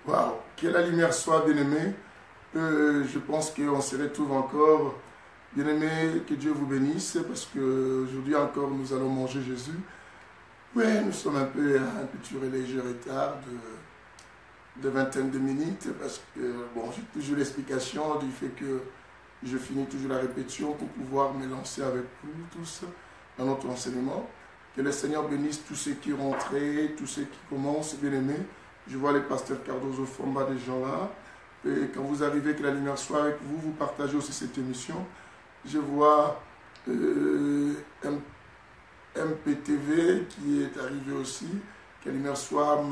Waouh, que la lumière soit, bien-aimé. Je pense qu'on se retrouve encore. Bien-aimé, que Dieu vous bénisse, parce qu'aujourd'hui encore nous allons manger Jésus. Oui, nous sommes un petit léger retard de vingtaine de minutes, parce que, bon, j'ai toujours l'explication du fait que je finis toujours la répétition pour pouvoir me lancer avec vous tous dans notre enseignement. Que le Seigneur bénisse tous ceux qui rentrent, tous ceux qui commencent, bien-aimés. Je vois les pasteurs Cardozo Fomba des gens là. Et quand vous arrivez, que la lumière soit avec vous, vous partagez aussi cette émission. Je vois MPTV qui est arrivé aussi. Que la lumière soit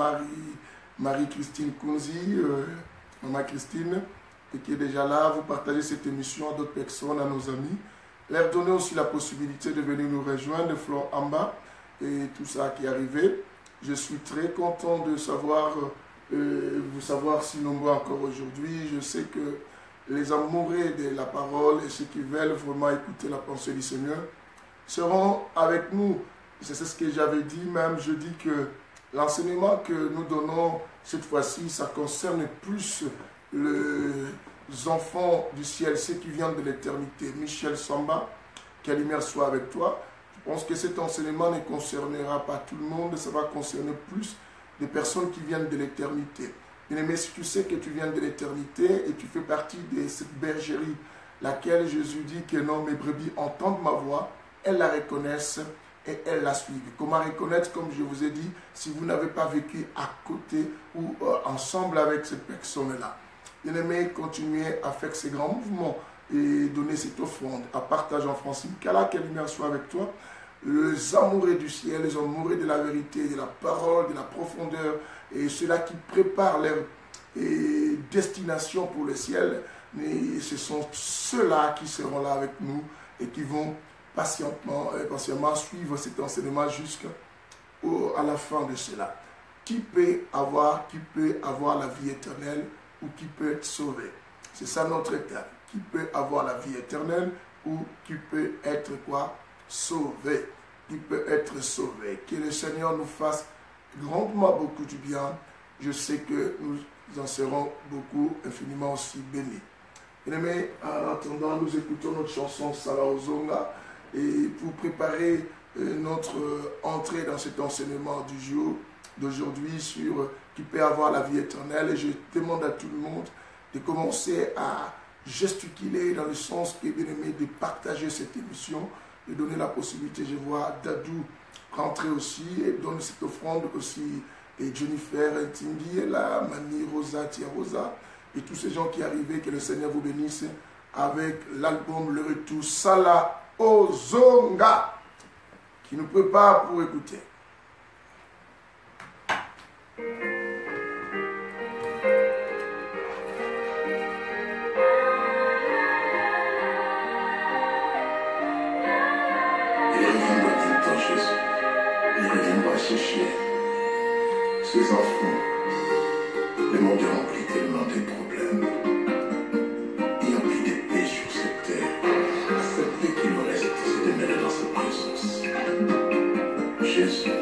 Marie-Christine Kunzi, Maman Christine, et qui est déjà là. Vous partagez cette émission à d'autres personnes, à nos amis. Leur donner aussi la possibilité de venir nous rejoindre, Flore Amba et tout ça qui est arrivé. Je suis très content de savoir, vous savoir si nombreux encore aujourd'hui. Je sais que les amoureux de la parole et ceux qui veulent vraiment écouter la pensée du Seigneur seront avec nous. C'est ce que j'avais dit même. Je dis que l'enseignement que nous donnons cette fois-ci, ça concerne plus les enfants du ciel, ceux qui viennent de l'éternité. Michel Samba, que la lumière soit avec toi. Je pense que cet enseignement ne concernera pas tout le monde, ça va concerner plus des personnes qui viennent de l'éternité. Bien-aimé, si tu sais que tu viens de l'éternité et tu fais partie de cette bergerie, laquelle Jésus dit que non, mes brebis entendent ma voix, elles la reconnaissent et elles la suivent. Comment reconnaître, comme je vous ai dit, si vous n'avez pas vécu à côté ou ensemble avec cette personne-là. Bien-aimé, continuez à faire ces grands mouvements et donner cette offrande, à partager en français. Qu'Allah, que la lumière soit avec toi. Les amoureux du ciel, les amoureux de la vérité, de la parole, de la profondeur, et ceux-là qui préparent leur destination pour le ciel, mais ce sont ceux-là qui seront là avec nous et qui vont patiemment suivre cet enseignement jusqu'à la fin de cela. Qui peut avoir la vie éternelle ou qui peut être sauvé? C'est ça notre état. Qui peut avoir la vie éternelle ou qui peut être quoi? Sauvé. Qui peut être sauvé. Que le Seigneur nous fasse grandement beaucoup du bien. Je sais que nous en serons beaucoup, infiniment aussi bénis. Bien-aimés, en attendant, nous écoutons notre chanson Sala Ozonga et pour préparer notre entrée dans cet enseignement du jour d'aujourd'hui sur qui peut avoir la vie éternelle. Et je demande à tout le monde de commencer à gesticuler dans le sens qui est bien aimé, de partager cette émission, de donner la possibilité. Je vois Dadou rentrer aussi et donner cette offrande aussi. Et Jennifer Tingui est là, Mani Rosa, Tia Rosa, et tous ces gens qui arrivaient, que le Seigneur vous bénisse avec l'album Le Retour Sala Ozonga qui nous prépare pour écouter. Chercher ces enfants. Le monde est rempli tellement de problèmes. Il n'y a plus de paix sur cette terre. Cette paix qui nous reste, c'est de mêler dans sa présence. Jésus.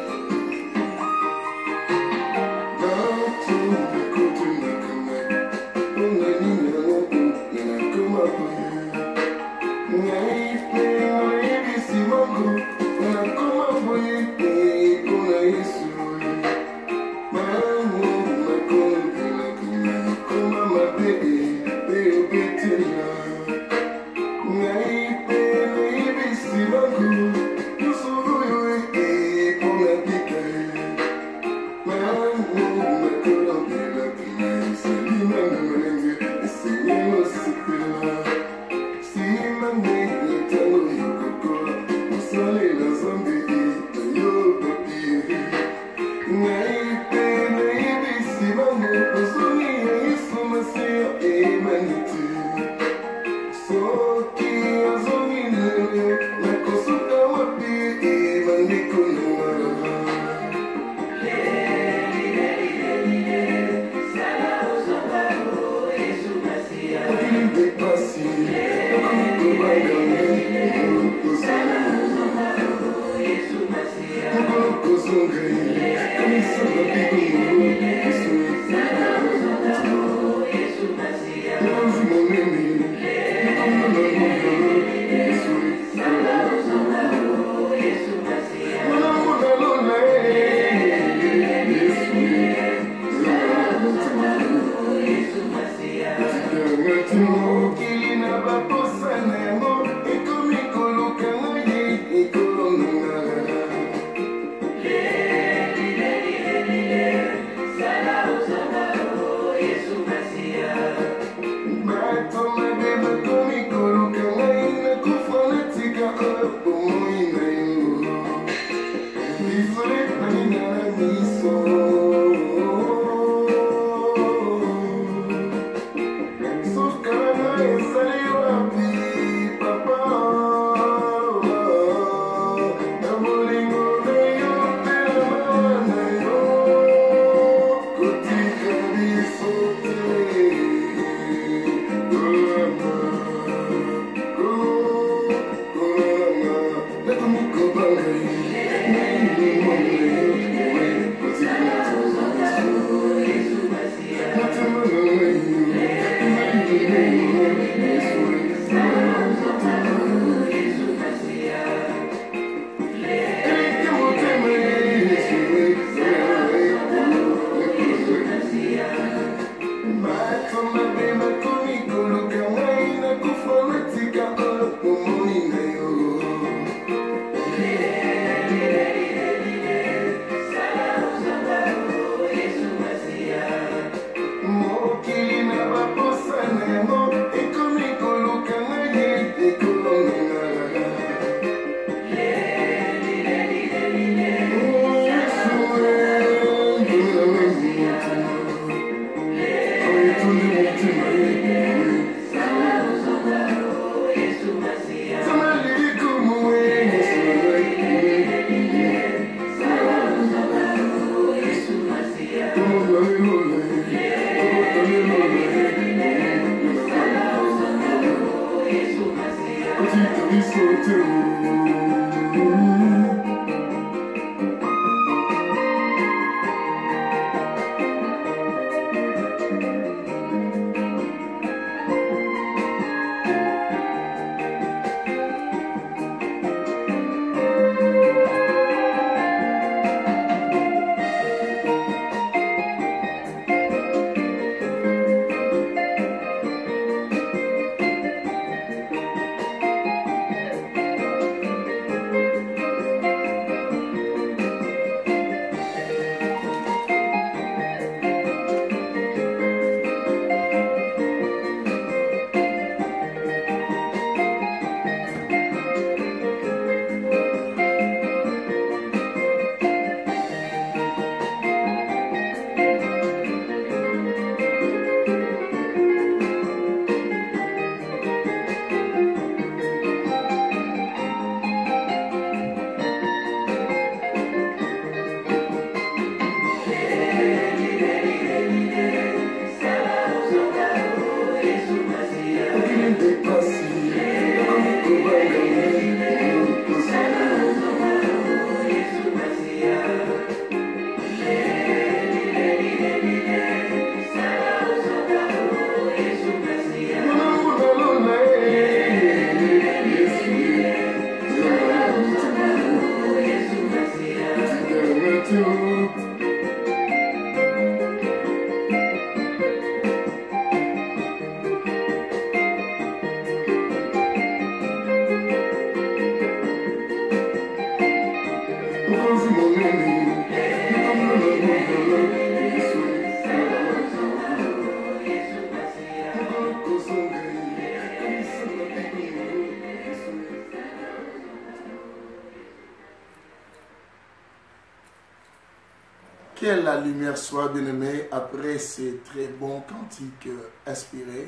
Que la lumière soit, bien-aimée, après ces très bons cantiques inspirés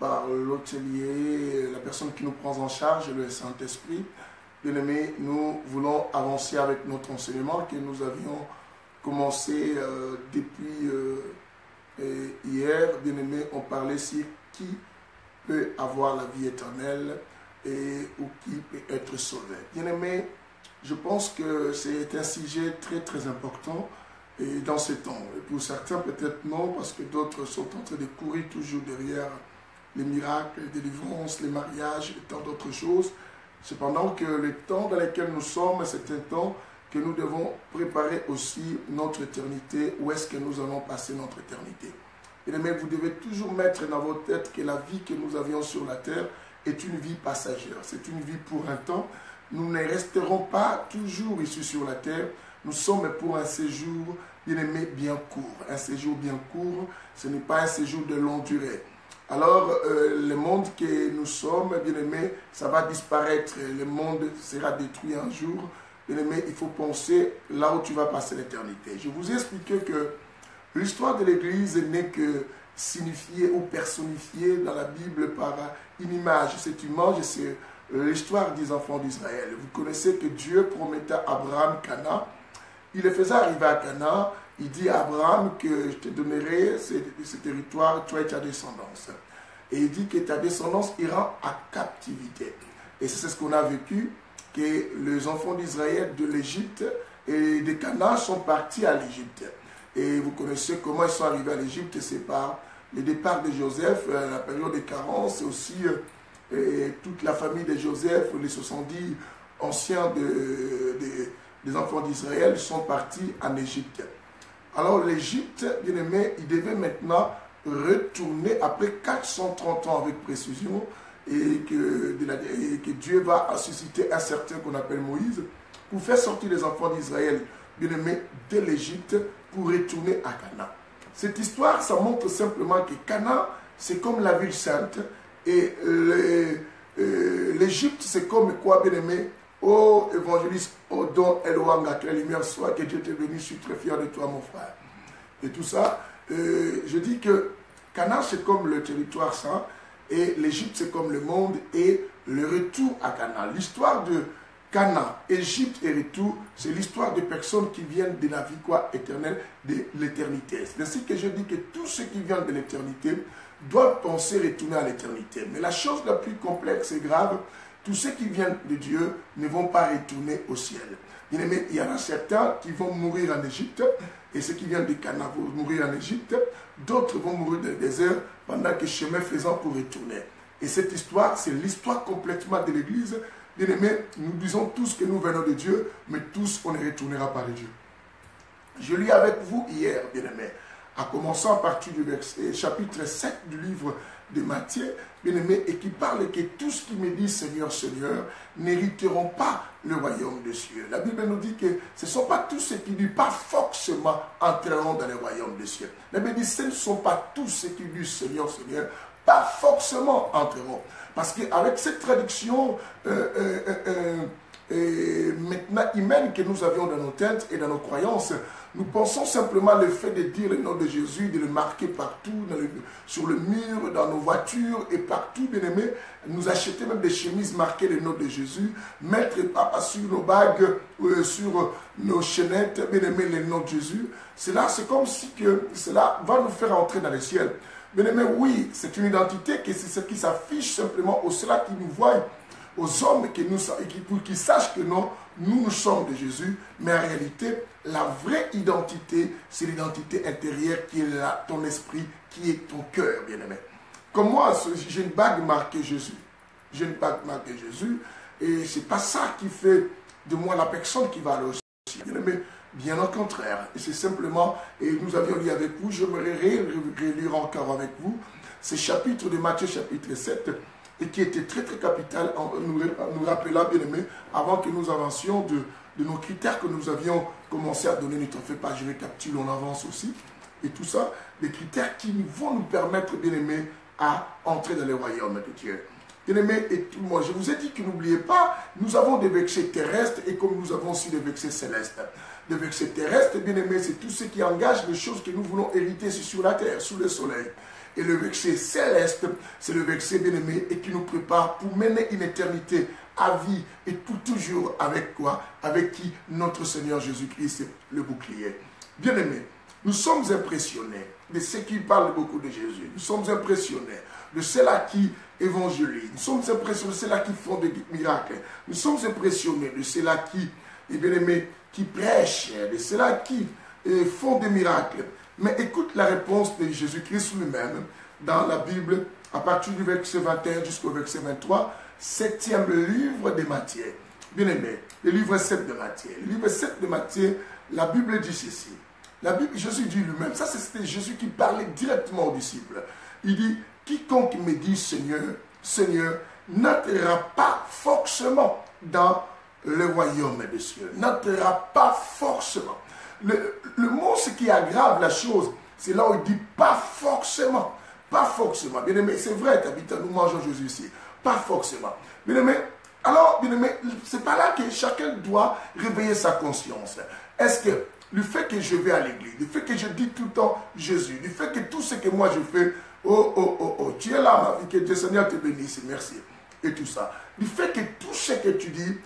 par l'hôtelier, la personne qui nous prend en charge, le Saint-Esprit. Bien-aimés, nous voulons avancer avec notre enseignement que nous avions commencé depuis hier. Bien-aimés, on parlait sur qui peut avoir la vie éternelle ou qui peut être sauvé. Bien-aimés, je pense que c'est un sujet très très important et dans ces temps. Et pour certains peut-être non, parce que d'autres sont en train de courir toujours derrière les miracles, les délivrances, les mariages et tant d'autres choses. Cependant que le temps dans lequel nous sommes, c'est un temps que nous devons préparer aussi notre éternité. Où est-ce que nous allons passer notre éternité? Bien-aimés, vous devez toujours mettre dans votre tête que la vie que nous avions sur la terre est une vie passagère. C'est une vie pour un temps. Nous ne resterons pas toujours ici sur la terre. Nous sommes pour un séjour, bien-aimé, bien court. Un séjour bien court, ce n'est pas un séjour de longue durée. Alors, le monde que nous sommes, bien-aimé, ça va disparaître. Le monde sera détruit un jour. Bien-aimé, il faut penser là où tu vas passer l'éternité. Je vous ai expliqué que l'histoire de l'Église n'est que signifiée ou personnifiée dans la Bible par une image. Cette image, c'est l'histoire des enfants d'Israël. Vous connaissez que Dieu promettait à Abraham Canaan. Il le faisait arriver à Canaan. Il dit à Abraham que je te donnerai ce territoire, toi et ta descendance. Et il dit que ta descendance ira en captivité. Et c'est ce qu'on a vécu, que les enfants d'Israël de l'Égypte et de Canaan sont partis à l'Égypte. Et vous connaissez comment ils sont arrivés à l'Égypte, c'est par le départ de Joseph, la période des carences, et aussi toute la famille de Joseph, les 70 anciens des enfants d'Israël sont partis en Égypte. Alors l'Égypte, bien aimé, il devait maintenant retourner après 430 ans avec précision et que Dieu va susciter un certain qu'on appelle Moïse pour faire sortir les enfants d'Israël, bien aimé, de l'Égypte pour retourner à Canaan. Cette histoire, ça montre simplement que Canaan, c'est comme la ville sainte et l'Égypte, c'est comme quoi, bien aimé, oh évangéliste, oh don Eloanga, que la lumière soit, que Dieu t'ait béni, je suis très fier de toi mon frère. Et tout ça, je dis que Canaan c'est comme le territoire saint et l'Égypte c'est comme le monde et le retour à Canaan. L'histoire de Canaan, Égypte et retour, c'est l'histoire de personnes qui viennent de la vie éternelle, de l'éternité. C'est ainsi que je dis que tous ceux qui viennent de l'éternité doivent penser retourner à l'éternité. Mais la chose la plus complexe et grave, tous ceux qui viennent de Dieu ne vont pas retourner au ciel. Bien-aimés, il y en a certains qui vont mourir en Égypte, et ceux qui viennent du Canaan vont mourir en Égypte, d'autres vont mourir dans le désert pendant que chemin faisant pour retourner. Et cette histoire, c'est l'histoire complètement de l'Église. Bien-aimés, nous disons tous que nous venons de Dieu, mais tous on ne retournera pas de Dieu. Je lis avec vous hier, bien-aimés, en commençant à partir du chapitre 7 du livre de Matthieu, bien-aimé, et qui parle que tous qui me disent Seigneur, Seigneur, n'hériteront pas le royaume des cieux. La Bible nous dit que ce ne sont pas tous ceux qui disent pas forcément entreront dans le royaume des cieux. La Bible dit ce ne sont pas tous ceux qui disent Seigneur, Seigneur, pas forcément entreront. Parce qu'avec cette traduction maintenant humaine que nous avions dans nos têtes et dans nos croyances, nous pensons simplement le fait de dire le nom de Jésus, de le marquer partout, sur le mur, dans nos voitures et partout, bien aimé, nous acheter même des chemises marquées le nom de Jésus, mettre papa sur nos bagues, sur nos chaînettes, bien aimé, le nom de Jésus. Cela, c'est comme si que cela va nous faire entrer dans le ciel. Bien aimé, oui, c'est une identité que c'est ce qui s'affiche simplement aux ceux-là qui nous voient, aux hommes qui sachent que non, nous sommes de Jésus, mais en réalité, la vraie identité, c'est l'identité intérieure qui est là, ton esprit, qui est ton cœur, bien-aimé. Comme moi, j'ai une bague marquée Jésus. J'ai une bague marquée Jésus, et c'est pas ça qui fait de moi la personne qui va aller au ciel, bien-aimé. Bien au contraire, et c'est simplement, et nous avions lu avec vous, je me relire encore avec vous, ces chapitres de Matthieu chapitre 7, et qui était très très capital, en nous rappelant, bien aimé, avant que nous avancions de nos critères que nous avions commencé à donner, ne t'en fais pas, je récapitule, on avance aussi, et tout ça, des critères qui vont nous permettre, bien aimé, à entrer dans le royaume de Dieu. Bien aimé, et tout le monde, je vous ai dit que n'oubliez pas, nous avons des versets terrestres et comme nous avons aussi des versets célestes. Les versets terrestres, bien aimé, c'est tout ce qui engage les choses que nous voulons hériter sur la terre, sous le soleil. Et le verset céleste, c'est le verset bien-aimé et qui nous prépare pour mener une éternité à vie et pour toujours avec quoi? Avec qui? Notre Seigneur Jésus-Christ, le bouclier. Bien-aimé, nous sommes impressionnés de ceux qui parlent beaucoup de Jésus. Nous sommes impressionnés de ceux-là qui évangélisent. Nous sommes impressionnés de ceux-là qui font des miracles. Nous sommes impressionnés de ceux-là qui, bien-aimé, qui prêchent, de ceux-là qui font des miracles. Mais écoute la réponse de Jésus-Christ lui-même dans la Bible, à partir du verset 21 jusqu'au verset 23, 7e livre de Matthieu. Bien-aimé, le livre 7 de Matthieu. Le livre 7 de Matthieu, la Bible dit ceci. La Bible, Jésus dit lui-même, ça c'était Jésus qui parlait directement aux disciples. Il dit, quiconque me dit Seigneur, Seigneur, n'entrera pas forcément dans le royaume des cieux. N'entrera pas forcément. Le mot, ce qui aggrave la chose, c'est là où il dit pas forcément. Pas forcément. Bien aimé, c'est vrai, nous mangeons Jésus ici. Pas forcément. Bien aimé, alors, bien aimé, c'est pas là que chacun doit réveiller sa conscience. Est-ce que le fait que je vais à l'église, le fait que je dis tout le temps Jésus, le fait que tout ce que moi je fais, tu es là, ma vie, que Dieu Seigneur te bénisse, merci. Et tout ça. Du fait que tout ce que tu dis,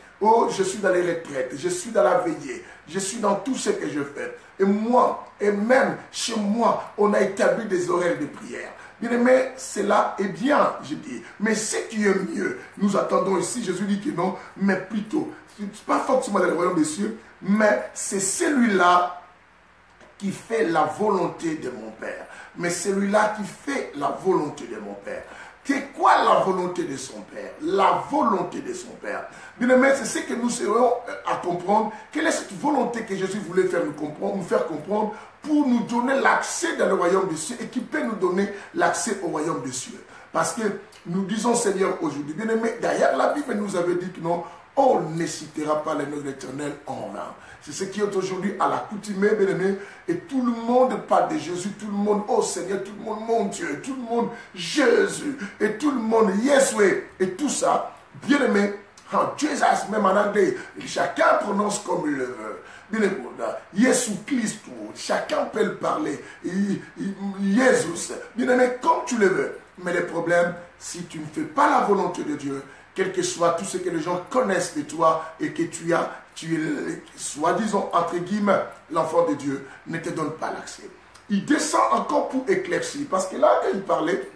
je suis dans les retraites, je suis dans la veillée, je suis dans tout ce que je fais. Et moi, et même chez moi, on a établi des horaires de prière. Bien aimé, cela est bien, je dis. Mais ce qui est mieux, nous attendons ici, Jésus dit que non, mais plutôt, pas forcément dans le royaume des cieux, mais c'est celui-là qui fait la volonté de mon Père. Mais celui-là qui fait la volonté de mon Père. C'est quoi la volonté de son Père? La volonté de son Père. Bien aimé, c'est ce que nous serons à comprendre. Quelle est cette volonté que Jésus voulait nous faire comprendre pour nous donner l'accès dans le royaume des cieux et qui peut nous donner l'accès au royaume des cieux. Parce que nous disons Seigneur aujourd'hui, bien aimé, derrière la Bible nous avait dit que non, on ne citera pas le nom de l'Éternel en vain. C'est ce qui est aujourd'hui à l'accoutumée, bien aimé. Et tout le monde parle de Jésus, tout le monde, oh Seigneur, tout le monde, mon Dieu, tout le monde, Jésus, et tout le monde, Yeshua, et tout ça, bien aimé, Jesus, même en anglais, chacun prononce comme il le veut. Bien aimé, Jésus Christ, chacun peut le parler, Jésus, bien aimé, comme tu le veux. Mais le problème, si tu ne fais pas la volonté de Dieu, quel que soit tout ce que les gens connaissent de toi et que tu es, soi-disant, entre guillemets, l'enfant de Dieu, ne te donne pas l'accès. Il descend encore pour éclaircir. Parce que là, quand il parlait,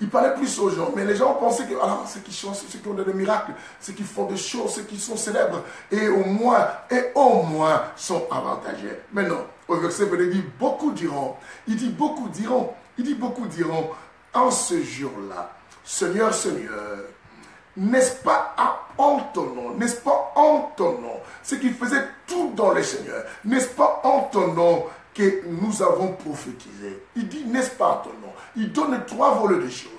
Il parlait plus aux gens. Mais les gens pensaient que ceux qui chantent, ceux qui ont des miracles, ceux qui font des choses, ceux qui sont célèbres, et au moins sont avantagés. Mais non, au verset 20, il dit beaucoup diront. Il dit beaucoup diront. Il dit beaucoup diront en ce jour-là. Seigneur, Seigneur, n'est-ce pas en ton nom, n'est-ce pas en ton nom, ce qui faisait tout dans le Seigneur, n'est-ce pas en ton nom que nous avons prophétisé. Il dit, n'est-ce pas en ton nom. Il donne 3 volets de choses.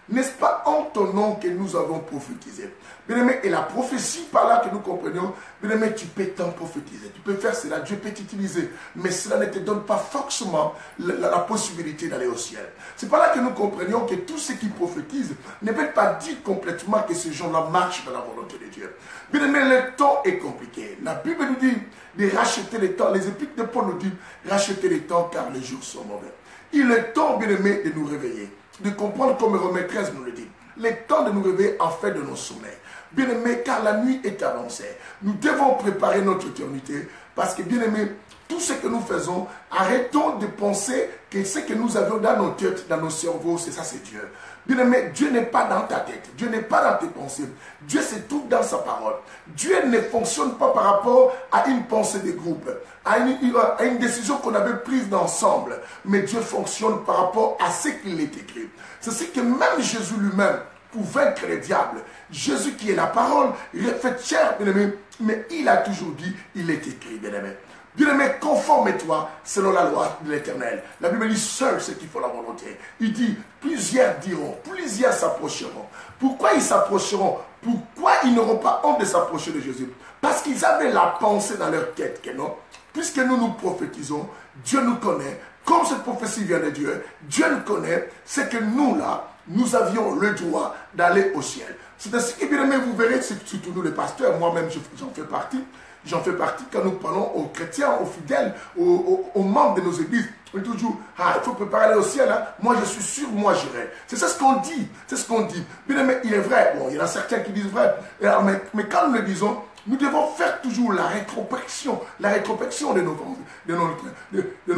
N'est-ce pas en ton nom que nous avons prophétisé. Bien-aimé, et la prophétie, par là que nous comprenions, bien-aimé, tu peux t'en prophétiser. Tu peux faire cela, Dieu peut t'utiliser. Mais cela ne te donne pas forcément la possibilité d'aller au ciel. C'est par là que nous comprenions que tous ceux qui prophétisent ne veulent pas dire complètement que ces gens-là marchent dans la volonté de Dieu. Bien-aimé, le temps est compliqué. La Bible nous dit de racheter le temps. Les épîtres de Paul nous disent racheter le temps car les jours sont mauvais. Il est temps, bien-aimé, de nous réveiller. De comprendre comme Romains 13 nous le dit. Le temps de nous réveiller en fait de nos sommeils. Bien-aimés, car la nuit est avancée. Nous devons préparer notre éternité parce que, bien-aimés, tout ce que nous faisons, arrêtons de penser que ce que nous avons dans nos têtes, dans nos cerveaux, c'est ça, c'est Dieu. Bien-aimé, Dieu n'est pas dans ta tête, Dieu n'est pas dans tes pensées. Dieu se trouve dans sa parole. Dieu ne fonctionne pas par rapport à une pensée de groupe, à une décision qu'on avait prise d'ensemble. Mais Dieu fonctionne par rapport à ce qu'il est écrit. C'est ce que même Jésus lui-même, pour vaincre le diable, Jésus qui est la parole, il est fait chair, bien-aimé, mais il a toujours dit, il est écrit, bien-aimé. Bien-aimé, conforme-toi selon la loi de l'Éternel. La Bible dit seul ceux qui font la volonté. Il dit, plusieurs diront, plusieurs s'approcheront. Pourquoi ils s'approcheront? Pourquoi ils n'auront pas honte de s'approcher de Jésus? Parce qu'ils avaient la pensée dans leur tête que non. Puisque nous nous prophétisons, Dieu nous connaît. Comme cette prophétie vient de Dieu, Dieu nous connaît. C'est que nous là, nous avions le droit d'aller au ciel. C'est ainsi que, bien aimé, vous verrez, surtout nous les pasteurs, moi-même j'en fais partie. J'en fais partie quand nous parlons aux chrétiens, aux fidèles, aux membres de nos églises. On dit toujours, il faut préparer aller au ciel. Hein. Moi, je suis sûr, moi, j'irai. C'est ça ce qu'on dit. C'est ce qu'on dit. Bien aimé, il est vrai. Bon, il y en a certains qui disent vrai. Alors, mais quand nous le disons, nous devons faire toujours la rétrospection de nos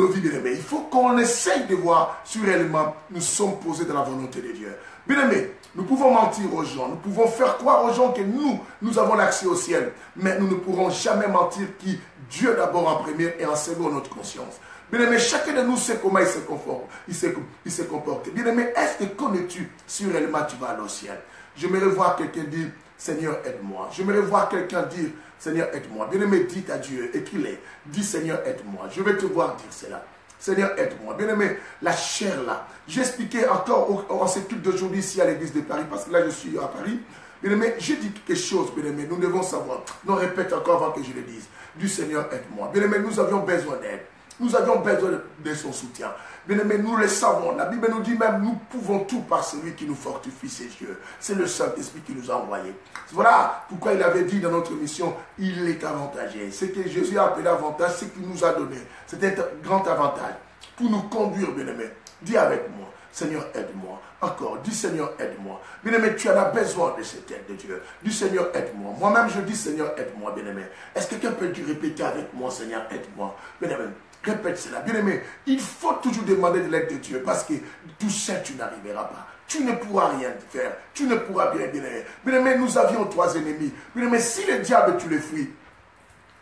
vies, bien aimés. Il faut qu'on essaye de voir si réellement nous sommes posés dans la volonté de Dieu. Bien aimé, nous pouvons mentir aux gens, nous pouvons faire croire aux gens que nous avons l'accès au ciel, mais nous ne pourrons jamais mentir qui Dieu d'abord en premier et en second notre conscience. Bien aimé, chacun de nous sait comment il se comporte. Bien aimé, est-ce que connais-tu si réellement tu vas aller au ciel? J'aimerais voir quelqu'un dire, Seigneur, aide-moi. J'aimerais voir quelqu'un dire, Seigneur, aide-moi. Bien aimé, dis à Dieu, et qu'il est. Dis, Seigneur, aide-moi. Je vais te voir dire cela. Seigneur, aide-moi. Bien aimé, la chair là. J'ai expliqué encore en cette culte d'aujourd'hui ici à l'église de Paris, parce que là je suis à Paris. Bien aimé, j'ai dit quelque chose, bien aimé, nous devons savoir. Non, répète encore avant que je le dise. Du Seigneur, aide-moi. Bien aimé, nous avions besoin d'aide. Nous avions besoin de son soutien. Bien aimé, nous le savons. La Bible nous dit même, nous pouvons tout par celui qui nous fortifie ses yeux. C'est le Saint-Esprit qui nous a envoyés. Voilà pourquoi il avait dit dans notre mission, il est avantagé. Ce que Jésus a appelé avantage, c'est qu'il nous a donné. C'était un grand avantage pour nous conduire, bien aimé. Dis avec moi, Seigneur, aide-moi. Encore, dis Seigneur, aide-moi. Bien aimé, tu en as besoin de cette aide de Dieu. Dis Seigneur, aide-moi. Moi-même, je dis Seigneur, aide-moi, bien aimé. Est-ce que quelqu'un peut répéter avec moi, Seigneur, aide-moi? Bien aimé. Répète cela. Bien aimé, il faut toujours demander de l'aide de Dieu parce que tout seul tu n'arriveras pas. Tu ne pourras rien faire. Tu ne pourras bien aimer. Bien aimé, nous avions 3 ennemis. Bien aimé, si le diable tu le fuis,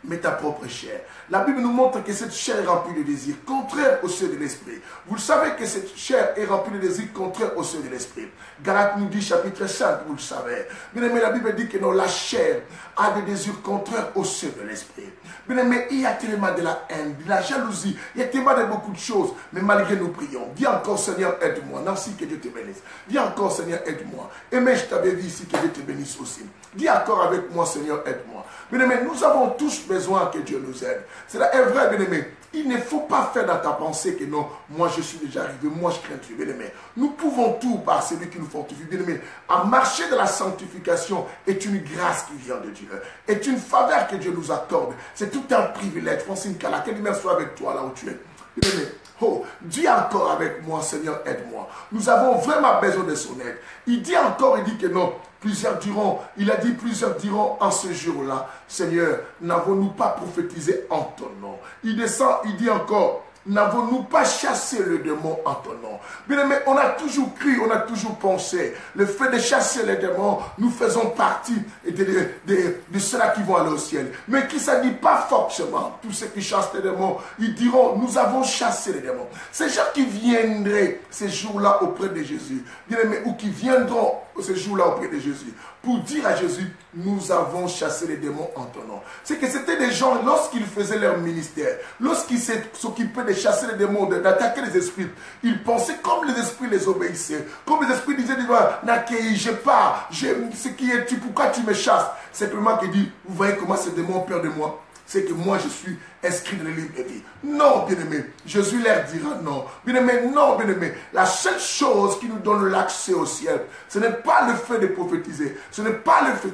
mais ta propre chair. La Bible nous montre que cette chair est remplie de désirs contraires aux ceux de l'esprit. Vous le savez que cette chair est remplie de désirs contraires aux ceux de l'esprit. Galates nous dit chapitre 5, vous le savez. Bien aimé, la Bible dit que non, la chair a des désirs contraires aux ceux de l'esprit. Bien aimé, il y a tellement de la haine, de la jalousie, il y a tellement de beaucoup de choses, mais malgré nous prions. Dis encore Seigneur, aide-moi. Nancy, que Dieu te bénisse. Dis encore Seigneur, aide-moi. Et mais je t'avais vu ici, que Dieu te bénisse aussi. Dis encore avec moi Seigneur, aide-moi. Bien aimé, nous avons tous besoin que Dieu nous aide. Cela est vrai, bien aimé. Il ne faut pas faire dans ta pensée que non, moi je suis déjà arrivé, moi je crains Dieu, bien aimé. Nous pouvons tout par celui qui nous fortifie, bien aimé. À marcher dans la sanctification est une grâce qui vient de Dieu, est une faveur que Dieu nous accorde. C'est tout un privilège. Francine Kala, que Dieu soit avec toi là où tu es. Bien aimé. Oh, dis encore avec moi, Seigneur, aide-moi. Nous avons vraiment besoin de son aide. Il dit encore, il dit que non. Plusieurs diront, il a dit plusieurs diront en ce jour-là, Seigneur, n'avons-nous pas prophétisé en ton nom? Il descend, il dit encore, n'avons-nous pas chassé le démon en ton nom? Bien-aimé, on a toujours cru, on a toujours pensé, le fait de chasser les démons, nous faisons partie de ceux-là qui vont aller au ciel. Mais qui ne dit pas forcément, tous ceux qui chassent les démons, ils diront, nous avons chassé les démons. Ces gens qui viendraient ces jours-là auprès de Jésus, bien-aimé, ou qui viendront ces jours-là auprès de Jésus, pour dire à Jésus, nous avons chassé les démons en ton nom. C'est que c'était des gens, lorsqu'ils faisaient leur ministère, lorsqu'ils s'occupaient de chasser les démons, d'attaquer les esprits, ils pensaient comme les esprits les obéissaient. Comme les esprits disaient, Nakéi, je pars, ce qui est tu, pourquoi tu me chasses? Simplement qu'il dit, vous voyez comment ces démons ont peur de moi? C'est que moi je suis inscrit dans le livre de vie. Non, bien-aimé, Jésus leur dira non. Bien-aimé, non, bien-aimé. La seule chose qui nous donne l'accès au ciel, ce n'est pas le fait de prophétiser, ce n'est pas le fait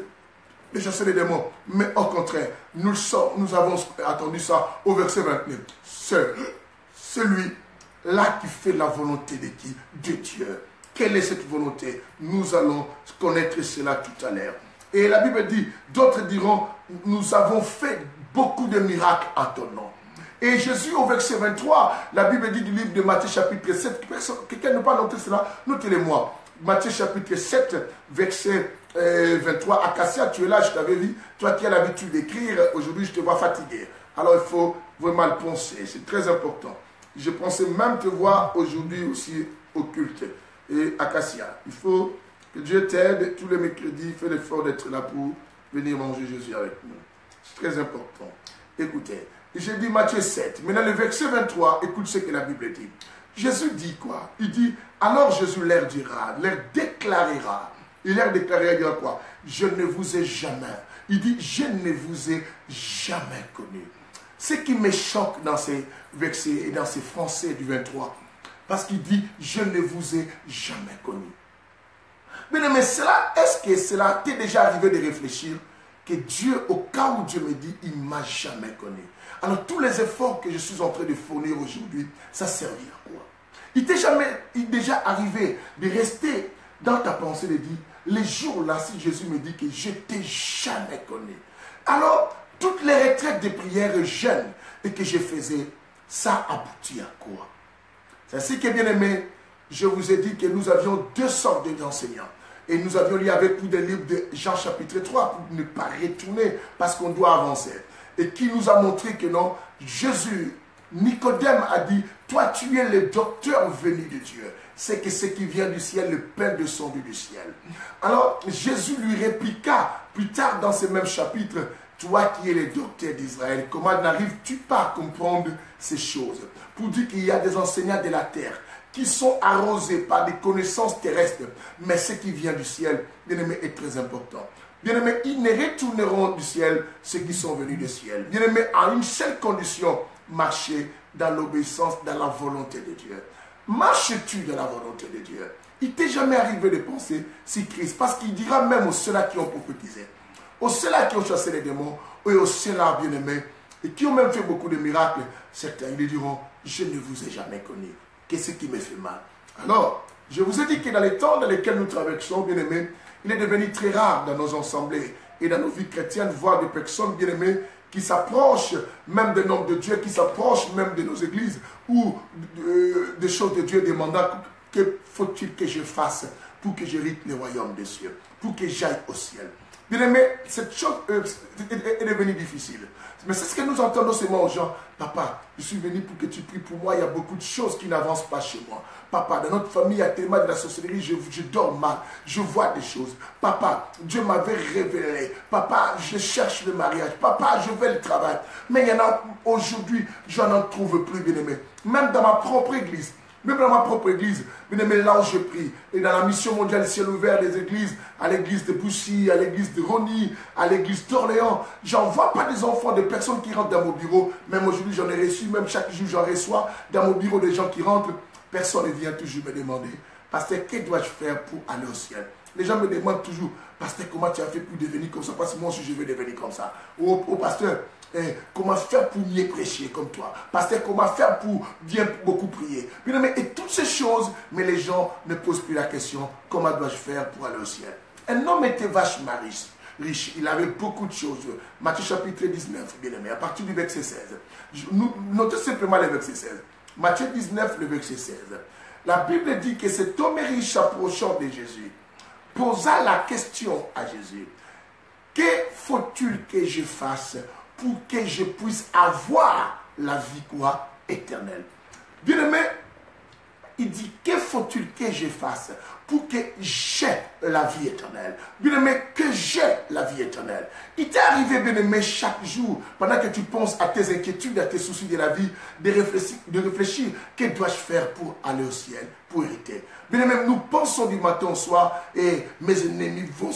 de chasser les démons, mais au contraire, nous avons attendu ça au verset 29. Celui-là qui fait la volonté de qui? De Dieu. Quelle est cette volonté? Nous allons connaître cela tout à l'heure. Et la Bible dit, d'autres diront, nous avons fait beaucoup de miracles en ton nom. Et Jésus, au verset 23, la Bible dit du livre de Matthieu chapitre 7, quelqu'un n'a pas noté cela, notez-le-moi. Matthieu chapitre 7, verset 23, Acacia, tu es là, je t'avais vu, toi qui as l'habitude d'écrire, aujourd'hui je te vois fatigué. Alors il faut vraiment le penser, c'est très important. Je pensais même te voir aujourd'hui aussi au culte. Et Acacia, il faut que Dieu t'aide tous les mercredis, fais l'effort d'être là pour venir manger Jésus avec nous. C'est très important. Écoutez, j'ai dit Matthieu 7. Maintenant, le verset 23, écoute ce que la Bible dit. Jésus dit quoi? Il dit, alors Jésus leur dira, leur déclarera. Il leur déclarera, il dira quoi? Je ne vous ai jamais. Il dit, je ne vous ai jamais connu. Ce qui me choque dans ces versets et dans ces français du 23, parce qu'il dit, je ne vous ai jamais connu. Mais cela, est-ce que cela t'est déjà arrivé de réfléchir que Dieu, au cas où Dieu me dit, il ne m'a jamais connu. Alors tous les efforts que je suis en train de fournir aujourd'hui, ça servira à quoi? Il t'est déjà arrivé de rester dans ta pensée de dire, les jours-là, si Jésus me dit que je ne t'ai jamais connu. Alors, toutes les retraites de prière jeûne et que je faisais, ça aboutit à quoi? C'est ainsi que, bien aimé, je vous ai dit que nous avions deux sortes d'enseignants. Et nous avions lu avec vous des livres de Jean chapitre 3 pour ne pas retourner parce qu'on doit avancer. Et qui nous a montré que non, Jésus, Nicodème a dit, toi tu es le docteur venu de Dieu. C'est que ce qui vient du ciel, le pain descendu du ciel. Alors Jésus lui répliqua plus tard dans ce même chapitre, toi qui es le docteur d'Israël, comment n'arrives-tu pas à comprendre ces choses? Pour dire qu'il y a des enseignants de la terre qui sont arrosés par des connaissances terrestres, mais ce qui vient du ciel, bien-aimé, est très important. Bien-aimé, ils ne retourneront du ciel ceux qui sont venus du ciel. Bien-aimé, à une seule condition, marcher dans l'obéissance, dans la volonté de Dieu. Marches-tu dans la volonté de Dieu? Il t'est jamais arrivé de penser si Christ, parce qu'il dira même aux ceux-là qui ont prophétisé, aux ceux-là qui ont chassé les démons, et aux ceux-là, bien-aimés, et qui ont même fait beaucoup de miracles, certains ils diront, je ne vous ai jamais connu. Qu'est-ce qui me fait mal? Alors, je vous ai dit que dans les temps dans lesquels nous traversons, bien-aimés, il est devenu très rare dans nos assemblées et dans nos vies chrétiennes, voir des personnes, bien-aimées, qui s'approchent même des noms de Dieu, qui s'approchent même de nos églises, ou des choses de Dieu demandant que faut-il que je fasse pour que j'hérite le royaume des cieux, pour que j'aille au ciel. Bien-aimés, cette chose est devenue difficile. Mais c'est ce que nous entendons seulement aux gens. Papa, je suis venu pour que tu pries pour moi. Il y a beaucoup de choses qui n'avancent pas chez moi. Papa, dans notre famille, il y a tellement de la sorcellerie. Je dors mal. Je vois des choses. Papa, Dieu m'avait révélé. Papa, je cherche le mariage. Papa, je veux le travail. Mais il y en a aujourd'hui, je n'en trouve plus, bien-aimé. Même dans ma propre église. Même dans ma propre église, bien-aimé, là où je prie, et dans la mission mondiale ciel ouvert des églises, à l'église de Boussy, à l'église de Rony, à l'église d'Orléans, j'en vois pas des enfants, des personnes qui rentrent dans mon bureau. Même aujourd'hui, j'en ai reçu, même chaque jour, j'en reçois dans mon bureau des gens qui rentrent. Personne ne vient toujours me demander, pasteur, que dois-je faire pour aller au ciel? Les gens me demandent toujours, pasteur, comment tu as fait pour devenir comme ça? Parce que moi aussi, je veux devenir comme ça. Ou pasteur, comment faire pour mieux prêcher comme toi? Pasteur, comment faire pour bien beaucoup prier? Et toutes ces choses, mais les gens ne posent plus la question, comment dois-je faire pour aller au ciel? Un homme était vachement riche, il avait beaucoup de choses. Matthieu chapitre 19, bien aimé, à partir du verset 16. Notez simplement le verset 16. Matthieu 19, le verset 16. La Bible dit que cet homme riche approchant de Jésus posa la question à Jésus. Que faut-il que je fasse pour que je puisse avoir la vie quoi éternelle? Bien-aimé, il dit, que faut-il que je fasse pour que j'ai la vie éternelle? Bien-aimé, que j'ai la vie éternelle. Il t'est arrivé, bien-aimé, chaque jour, pendant que tu penses à tes inquiétudes, à tes soucis de la vie, de réfléchir, que dois-je faire pour aller au ciel, pour hériter? Bien-aimé, nous pensons du matin au soir, et mes ennemis vont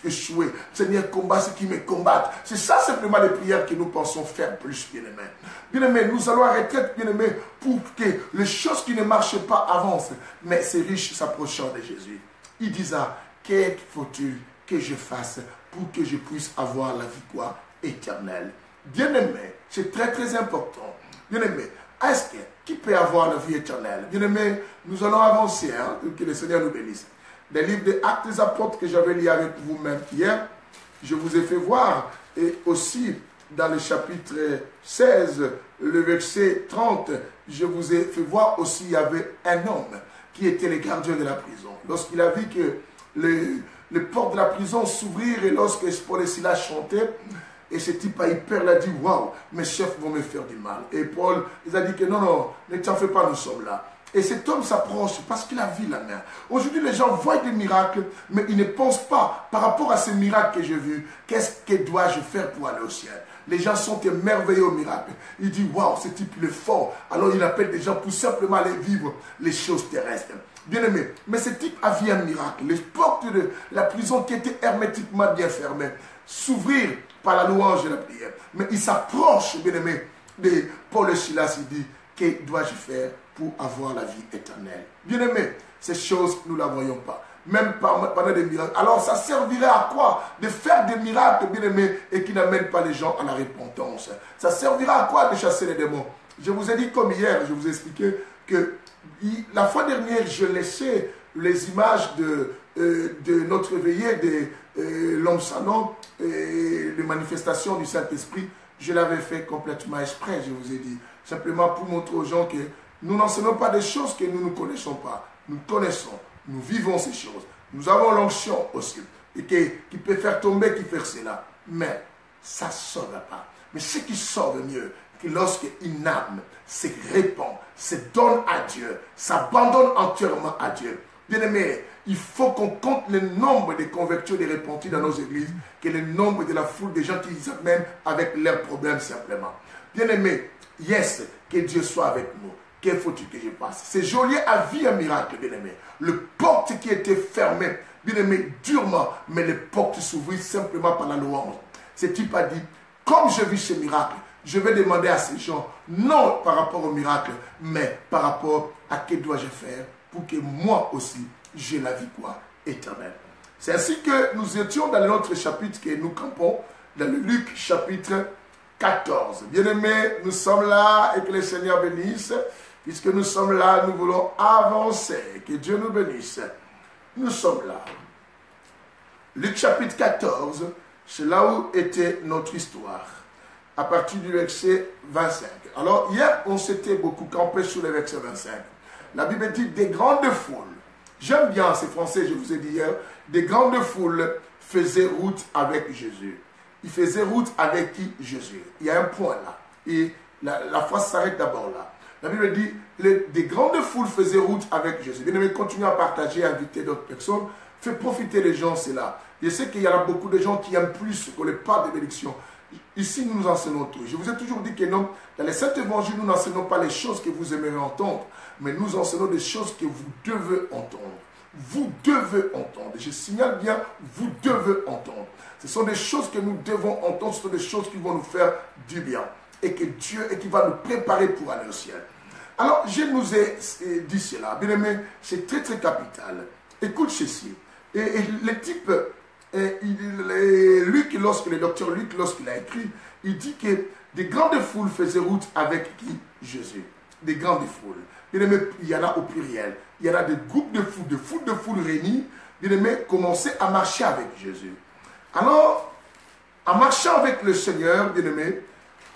échouer. Seigneur, combat ceux qui me combattent. C'est ça simplement les prières que nous pensons faire plus, bien-aimé. Bien-aimé, nous allons arrêter, bien-aimé, pour que les choses qui ne marchent pas avancent. Mais ces riches s'approchant de Jésus, il disait, que faut-il que je fasse pour que je puisse avoir la vie quoi éternelle? Bien-aimé, c'est très très important. Bien-aimé, est-ce que qui peut avoir la vie éternelle? Bien-aimé, nous allons avancer, hein, que le Seigneur nous bénisse. Des livres des Actes des Apôtres que j'avais lu avec vous-même hier, je vous ai fait voir, et aussi dans le chapitre 16, le verset 30, je vous ai fait voir aussi, il y avait un homme qui était le gardien de la prison. Lorsqu'il a vu que les portes de la prison s'ouvrirent et lorsque Paul et Silas chantaient, et ce type a eu peur, il a dit, waouh, mes chefs vont me faire du mal. Et Paul, il a dit que non, non, ne t'en fais pas, nous sommes là. Et cet homme s'approche parce qu'il a vu la main. Aujourd'hui, les gens voient des miracles, mais ils ne pensent pas, par rapport à ces miracles que j'ai vus, qu'est-ce que dois-je faire pour aller au ciel? Les gens sont émerveillés au miracle. Il dit, waouh, ce type, il est fort. Alors il appelle des gens pour simplement aller vivre les choses terrestres. Bien aimé, mais ce type a vu un miracle. Les portes de la prison qui étaient hermétiquement bien fermées s'ouvrir par la louange et la prière. Mais il s'approche, bien aimé, de Paul et Silas. Il dit, que dois-je faire pour avoir la vie éternelle? Bien aimé, ces choses, nous ne la voyons pas. Même pendant des miracles. Alors ça servirait à quoi de faire des miracles, bien aimés, et qui n'amènent pas les gens à la repentance? Ça servira à quoi de chasser les démons? Je vous ai dit comme hier, je vous ai expliqué que la fois dernière, je laissais les images de notre veillée, de l'homme salon, et les manifestations du Saint-Esprit. Je l'avais fait complètement exprès, je vous ai dit. Simplement pour montrer aux gens que nous n'enseignons pas des choses que nous ne connaissons pas. Nous connaissons, nous vivons ces choses. Nous avons l'onction aussi, et qui peut faire tomber, qui fait cela. Mais ça ne sauve pas. Mais ce qui sauve mieux, que lorsqu'une âme se répand, se donne à Dieu, s'abandonne entièrement à Dieu. Bien aimé, il faut qu'on compte le nombre de convertis et de repentis dans nos églises, que le nombre de la foule des gens qui s'amènent avec leurs problèmes simplement. Bien aimé, yes, que Dieu soit avec nous. Que faut-il que je passe? C'est Joliet a vu un miracle, bien aimé. Le porte qui était fermé, bien aimé, durement, mais les portes s'ouvrirent simplement par la louange. Ce type a dit, comme je vis ce miracle, je vais demander à ces gens, non par rapport au miracle, mais par rapport à que dois-je faire pour que moi aussi, j'ai la vie quoi éternelle. C'est ainsi que nous étions dans notre chapitre que nous campons, dans le Luc chapitre 14. Bien-aimés, nous sommes là et que le Seigneur bénisse. Puisque nous sommes là, nous voulons avancer. Que Dieu nous bénisse. Nous sommes là. Luc chapitre 14, c'est là où était notre histoire. À partir du verset 25. Alors, hier, on s'était beaucoup campé sur le verset 25. La Bible dit des grandes foules. J'aime bien ces français, je vous ai dit hier. Des grandes foules faisaient route avec Jésus. Ils faisaient route avec qui? Jésus. Il y a un point là. Et la phrase s'arrête d'abord là. La Bible dit, des grandes foules faisaient route avec Jésus. Bien aimé, continue à partager, à inviter d'autres personnes. Fais profiter les gens, c'est là. Je sais qu'il y a beaucoup de gens qui aiment plus que les pas de bénédiction. Ici, nous enseignons tout. Je vous ai toujours dit que non, dans les Saints Évangiles, nous n'enseignons pas les choses que vous aimeriez entendre, mais nous enseignons des choses que vous devez entendre. Vous devez entendre. Je signale bien, vous devez entendre. Ce sont des choses que nous devons entendre, ce sont des choses qui vont nous faire du bien. Et que Dieu, et qui va nous préparer pour aller au ciel. Alors, je nous ai dit cela. Bien aimé, c'est très très capital. Écoute ceci. Et le type, Luc, le docteur Luc, lorsqu'il a écrit, il dit que des grandes foules faisaient route avec qui? Jésus. Des grandes foules. Bien aimé, il y en a au pluriel. Il y en a des groupes de foules réunies. Bien aimé, commençaient à marcher avec Jésus. Alors, en marchant avec le Seigneur, bien aimé,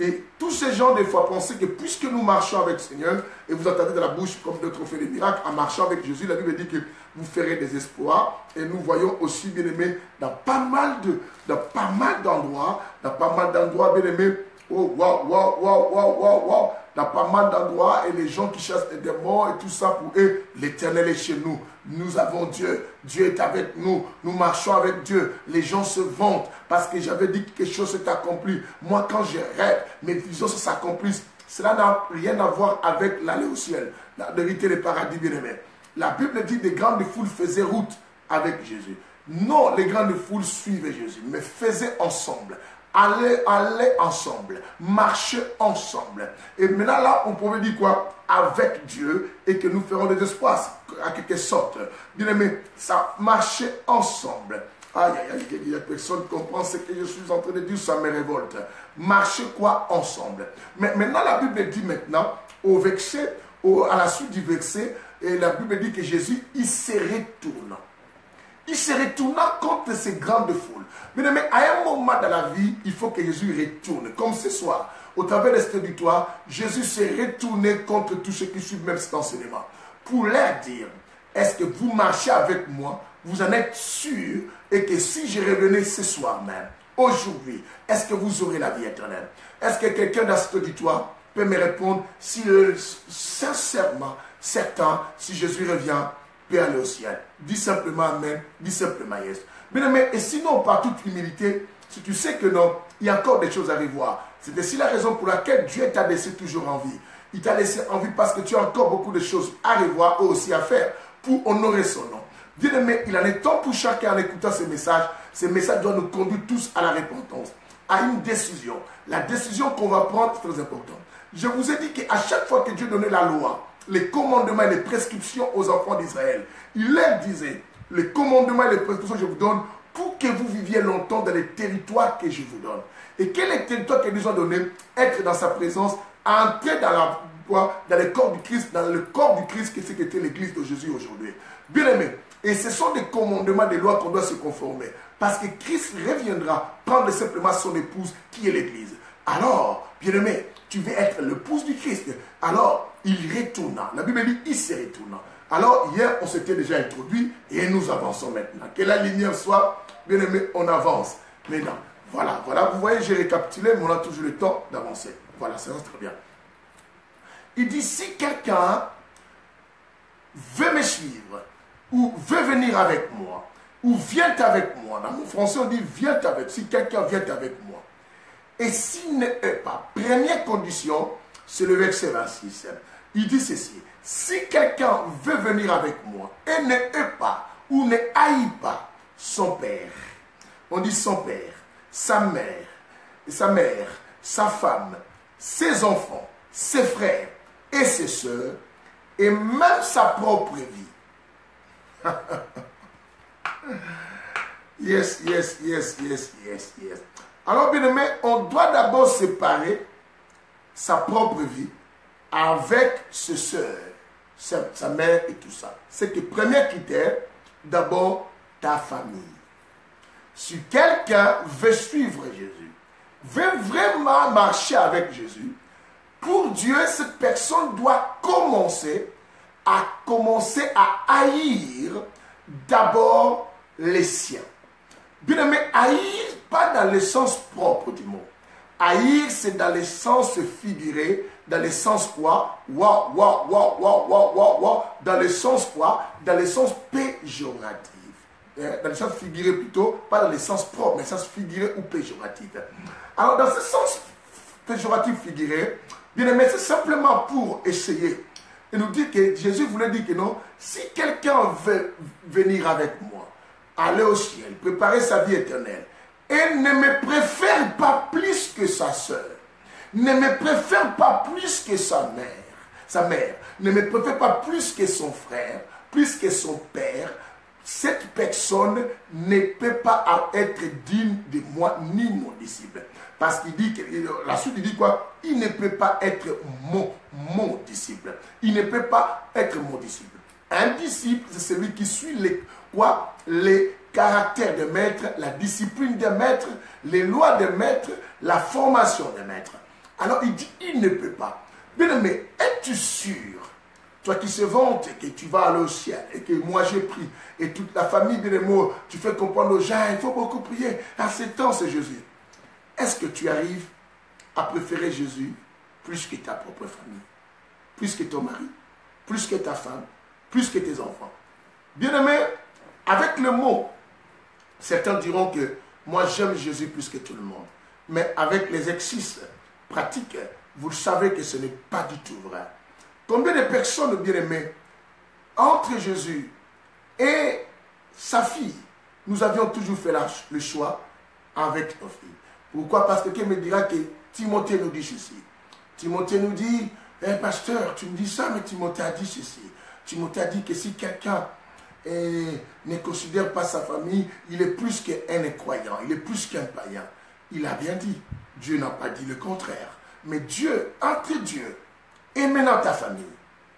Et tous ces gens, des fois, pensaient que puisque nous marchons avec le Seigneur, et vous entendez de la bouche comme d'autres fait des miracles, en marchant avec Jésus, la Bible dit que vous ferez des exploits. Et nous voyons aussi, bien aimé, dans pas mal d'endroits, bien aimé, oh, wow, dans pas mal d'endroits, et les gens qui chassent les démons et tout ça, pour eux, l'Éternel est chez nous. Nous avons Dieu. Dieu est avec nous. Nous marchons avec Dieu. Les gens se vantent parce que j'avais dit que quelque chose s'est accompli. Moi, quand je rêve, mes visions s'accomplissent. Cela n'a rien à voir avec l'aller au ciel, l'hériter les paradis bien-aimés. La Bible dit que des grandes foules faisaient route avec Jésus. Non, les grandes foules suivaient Jésus, mais faisaient ensemble. Aller ensemble, marcher ensemble. Et maintenant là, on pouvait dire quoi? Avec Dieu, et que nous ferons des espoirs, à quelque sorte. Bien aimé, ça marchait ensemble. Aïe, il y a personne qui comprend ce que je suis en train de dire, ça me révolte. Marcher quoi? Ensemble. Mais maintenant, la Bible dit maintenant, à la suite du verset, et la Bible dit que Jésus, il se retourne. Il se retourna contre ces grandes foules. Mais à un moment dans la vie, il faut que Jésus retourne. Comme ce soir, au travers de cet auditoire, Jésus s'est retourné contre tous ceux qui suivent même cet enseignement. Pour leur dire, est-ce que vous marchez avec moi? Vous en êtes sûr? Et que si je revenais ce soir même, aujourd'hui, est-ce que vous aurez la vie éternelle? Est-ce que quelqu'un dans cet auditoire peut me répondre si sincèrement, certain, si Jésus revient, peut aller au ciel? Dis simplement Amen, dis simplement Yes. Mais et sinon, par toute humilité, si tu sais que non, il y a encore des choses à revoir. C'est aussi la raison pour laquelle Dieu t'a laissé toujours en vie. Il t'a laissé en vie parce que tu as encore beaucoup de choses à revoir et aussi à faire pour honorer son nom. Bien-aimé, il en est temps pour chacun en écoutant ces messages. Ces messages doivent nous conduire tous à la repentance, à une décision. La décision qu'on va prendre est très importante. Je vous ai dit qu'à chaque fois que Dieu donnait la loi, les commandements et les prescriptions aux enfants d'Israël, il leur disait, les commandements et les prescriptions que je vous donne pour que vous viviez longtemps dans les territoires que je vous donne. Et quel est le territoire qu'il nous a donné? Être dans sa présence, entrer dans le corps du Christ, dans le corps du Christ qui était l'église de Jésus aujourd'hui. Bien aimé, et ce sont des commandements, des lois qu'on doit se conformer. Parce que Christ reviendra prendre simplement son épouse qui est l'église. Alors, bien aimé, tu veux être l'épouse du Christ. Alors, il retourna. La Bible dit, il se retourna. Alors, hier, on s'était déjà introduit et nous avançons maintenant. Que la lumière soit, bien aimé, on avance. Maintenant, voilà, vous voyez, j'ai récapitulé, mais on a toujours le temps d'avancer. Voilà, ça va très bien. Il dit, si quelqu'un veut me suivre, ou veut venir avec moi, ou vient avec moi, dans mon français on dit, viens avec, si quelqu'un vient avec moi. Et s'il ne est pas, première condition, c'est le verset 26. Il dit ceci, si quelqu'un veut venir avec moi et ne est pas ou ne haït pas son père, on dit son père, sa mère, sa femme, ses enfants, ses frères et ses sœurs, et même sa propre vie. Yes. Alors, bien aimé, on doit d'abord séparer sa propre vie avec ses sœurs, sa mère et tout ça. C'est que premier critère, d'abord ta famille. Si quelqu'un veut suivre Jésus, veut vraiment marcher avec Jésus, pour Dieu, cette personne doit commencer à haïr d'abord les siens. Bien aimé, haïr, pas dans le sens propre du mot. Haïr, c'est dans le sens figuré, dans le sens quoi? Dans le sens quoi? Dans le sens péjoratif. Dans le sens figuré plutôt, pas dans le sens propre, mais le sens figuré ou péjoratif. Alors, dans ce sens péjoratif figuré, bien aimé, c'est simplement pour essayer. Et nous dit que Jésus voulait dire que non, si quelqu'un veut venir avec moi, aller au ciel, préparer sa vie éternelle, et ne me préfère pas plus que sa sœur, ne me préfère pas plus que sa mère, ne me préfère pas plus que son frère, plus que son père, cette personne ne peut pas être digne de moi ni mon disciple. Parce qu'il dit, la suite il dit quoi? Il ne peut pas être mon disciple. Il ne peut pas être mon disciple. Un disciple, c'est celui qui suit les caractères de maître, la discipline de maître, les lois de maître, la formation de maître. Alors il dit, il ne peut pas. Bien-aimé, es-tu sûr, toi qui se vantes que tu vas aller au ciel et que moi j'ai pris et toute la famille, bien-aimé, tu fais comprendre aux gens, il faut beaucoup prier. À ce temps, c'est Jésus. Est-ce que tu arrives à préférer Jésus plus que ta propre famille, plus que ton mari, plus que ta femme, plus que tes enfants? Bien-aimé, avec le mot, certains diront que moi j'aime Jésus plus que tout le monde. Mais avec les exercices pratiques, vous le savez que ce n'est pas du tout vrai. Combien de personnes, bien-aimées, entre Jésus et sa fille, nous avions toujours fait le choix avec nos filles. Pourquoi? Parce que quelqu'un me dira que Timothée nous dit ceci. Timothée nous dit, pasteur, tu me dis ça, mais Timothée a dit ceci. Timothée a dit que si quelqu'un ne considère pas sa famille, il est plus qu'un incroyant, il est plus qu'un païen. Il a bien dit. Dieu n'a pas dit le contraire. Mais Dieu, entre Dieu et maintenant ta famille,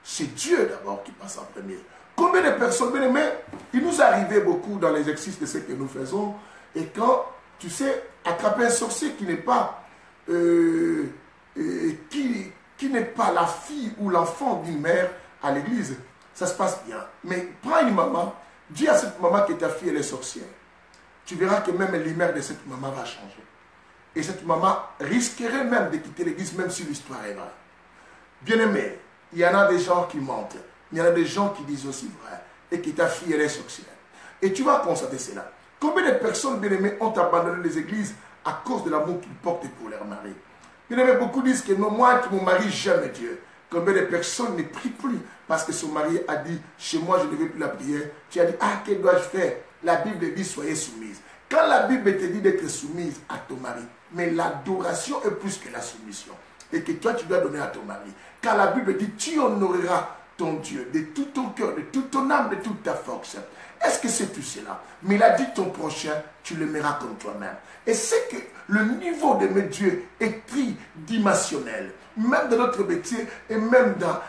c'est Dieu d'abord qui passe en premier. Combien de personnes, bien aimées, il nous arrivait beaucoup dans l'exercice de ce que nous faisons, et quand, tu sais, attraper un sorcier qui n'est pas qui n'est pas la fille ou l'enfant d'une mère à l'église, ça se passe bien. Mais prends une maman, dis à cette maman que ta fille elle est sorcière. Tu verras que même l'humeur de cette maman va changer. Et cette maman risquerait même de quitter l'église, même si l'histoire est vraie. Bien aimé, il y en a des gens qui mentent. Il y en a des gens qui disent aussi vrai. Et que ta fille elle est sorcière. Et tu vas constater cela. Combien de personnes, bien aimées, ont abandonné les églises à cause de l'amour qu'ils portent pour leur mari? Bien aimé, beaucoup disent que non, moi, que mon mari, j'aime Dieu. Combien de personnes ne prient plus parce que son mari a dit, chez moi, je ne vais plus la prière. Tu as dit, ah, que dois-je faire? La Bible dit, soyez soumise. Quand la Bible te dit d'être soumise à ton mari, mais l'adoration est plus que la soumission. Et que toi, tu dois donner à ton mari. Car la Bible dit, tu honoreras ton Dieu de tout ton cœur, de toute ton âme, de toute ta force. Est-ce que c'est tout cela? Mais il a dit ton prochain, tu l'aimeras comme toi-même. Et c'est que le niveau de mes dieux est tridimensionnel. Même dans notre métier et même dans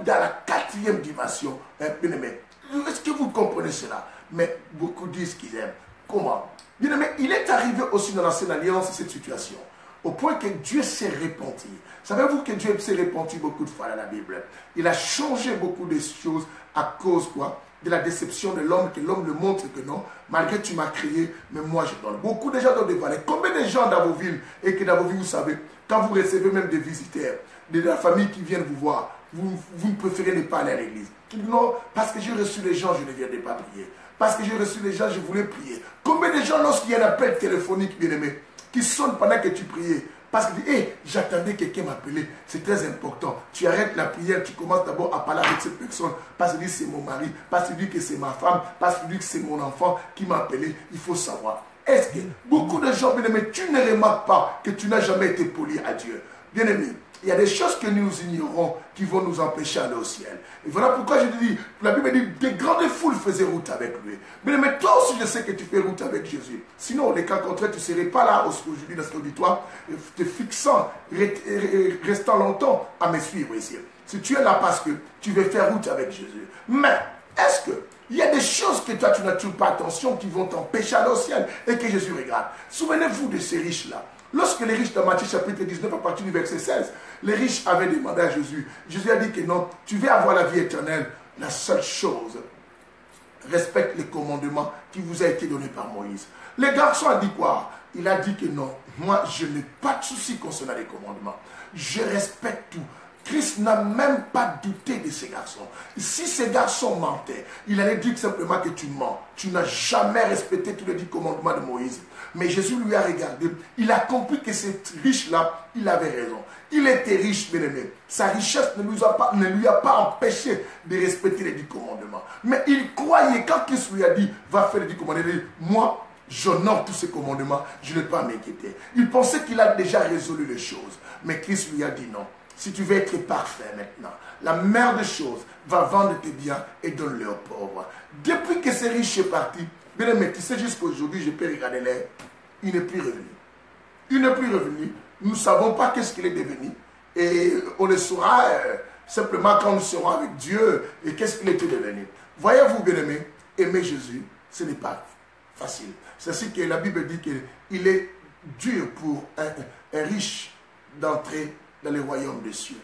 la quatrième dimension. Est-ce que vous comprenez cela? Mais beaucoup disent qu'ils aiment. Comment? Bien aimé, il est arrivé aussi dans l'Ancienne Alliance cette situation. Au point que Dieu s'est répandu. Savez-vous que Dieu s'est répandu beaucoup de fois dans la Bible? Il a changé beaucoup de choses à cause quoi? De la déception de l'homme, que l'homme le montre que non, malgré tu m'as créé, mais moi je donne. Beaucoup de gens donnent des valeurs. Combien de gens dans vos villes, et que dans vos villes, vous savez, quand vous recevez même des visiteurs, de la famille qui viennent vous voir, vous préférez ne pas aller à l'église. Non, parce que j'ai reçu les gens, je ne viendrai pas prier. Parce que j'ai reçu les gens, je voulais prier. Combien de gens, lorsqu'il y a un appel téléphonique, bien aimé, qui sonne pendant que tu priais, parce que tu dis, hey, j'attendais que quelqu'un m'appelait, c'est très important. Tu arrêtes la prière, tu commences d'abord à parler avec cette personne, parce que tu dis c'est mon mari, parce que tu dis que c'est ma femme, parce que tu dis que c'est mon enfant qui m'a appelé, il faut savoir. Est-ce que beaucoup de gens, bien aimés, tu ne remarques pas que tu n'as jamais été poli à Dieu? Bien aimé, il y a des choses que nous ignorons qui vont nous empêcher d'aller au ciel. Et voilà pourquoi je te dis, la Bible dit, des grandes foules faisaient route avec lui. Mais toi aussi, je sais que tu fais route avec Jésus. Sinon, les cas contraires, tu ne serais pas là aujourd'hui dans cet auditoire, te fixant, restant longtemps à me suivre ici. Si tu es là parce que tu veux faire route avec Jésus. Mais, est-ce que il y a des choses que toi, tu n'as toujours pas attention qui vont t'empêcher d'aller au ciel et que Jésus regarde? Souvenez-vous de ces riches-là. Lorsque les riches dans Matthieu chapitre 19 à partir du verset 16, les riches avaient demandé à Jésus, Jésus a dit que non, tu veux avoir la vie éternelle, la seule chose, respecte les commandements qui vous a été donnés par Moïse. Les garçons a dit quoi? Il a dit que non, moi je n'ai pas de souci concernant les commandements, je respecte tout. Christ n'a même pas douté de ces garçons. Si ces garçons mentaient, il allait dire simplement que tu mens. Tu n'as jamais respecté tous les 10 commandements de Moïse. Mais Jésus lui a regardé. Il a compris que cet riche-là, il avait raison. Il était riche, bien aimé. Sa richesse ne lui a pas empêché de respecter les 10 commandements. Mais il croyait, quand Christ lui a dit, va faire les 10 commandements, il a dit, moi, j'honore tous ces commandements, je ne vais pas m'inquiéter. Il pensait qu'il a déjà résolu les choses. Mais Christ lui a dit non. Si tu veux être parfait maintenant, la meilleure des choses, va vendre tes biens et donne-les aux pauvres. Depuis que ce riche est parti, bien aimé, tu sais, jusqu'à aujourd'hui, je peux regarder l'air, il n'est plus revenu. Il n'est plus revenu. Nous ne savons pas qu'est-ce qu'il est devenu. Et on le saura simplement quand nous serons avec Dieu et qu'est-ce qu'il était devenu. Voyez-vous, bien aimé, aimer Jésus, ce n'est pas facile. C'est ainsi que la Bible dit qu'il est dur pour un riche d'entrer dans le royaume des cieux.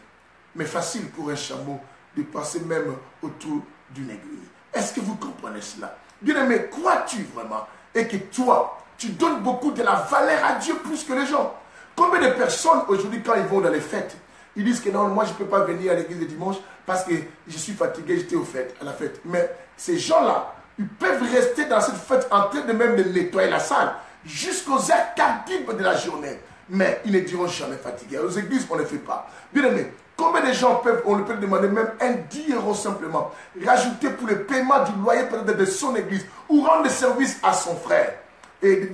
Mais facile pour un chameau de passer même autour d'une aiguille. Est-ce que vous comprenez cela? Bien-aimé, crois-tu vraiment et que toi, tu donnes beaucoup de la valeur à Dieu plus que les gens? Combien de personnes aujourd'hui, quand ils vont dans les fêtes, ils disent que non, moi je ne peux pas venir à l'église le dimanche parce que je suis fatigué, j'étais à la fête. Mais ces gens-là, ils peuvent rester dans cette fête en train de même de nettoyer la salle jusqu'aux heures tardives de la journée. Mais ils ne diront jamais fatigués. Aux églises, on ne le fait pas. Bien aimé, combien de gens on peut demander même un 10 € simplement, rajouter pour le paiement du loyer peut-être de son église ou rendre service à son frère et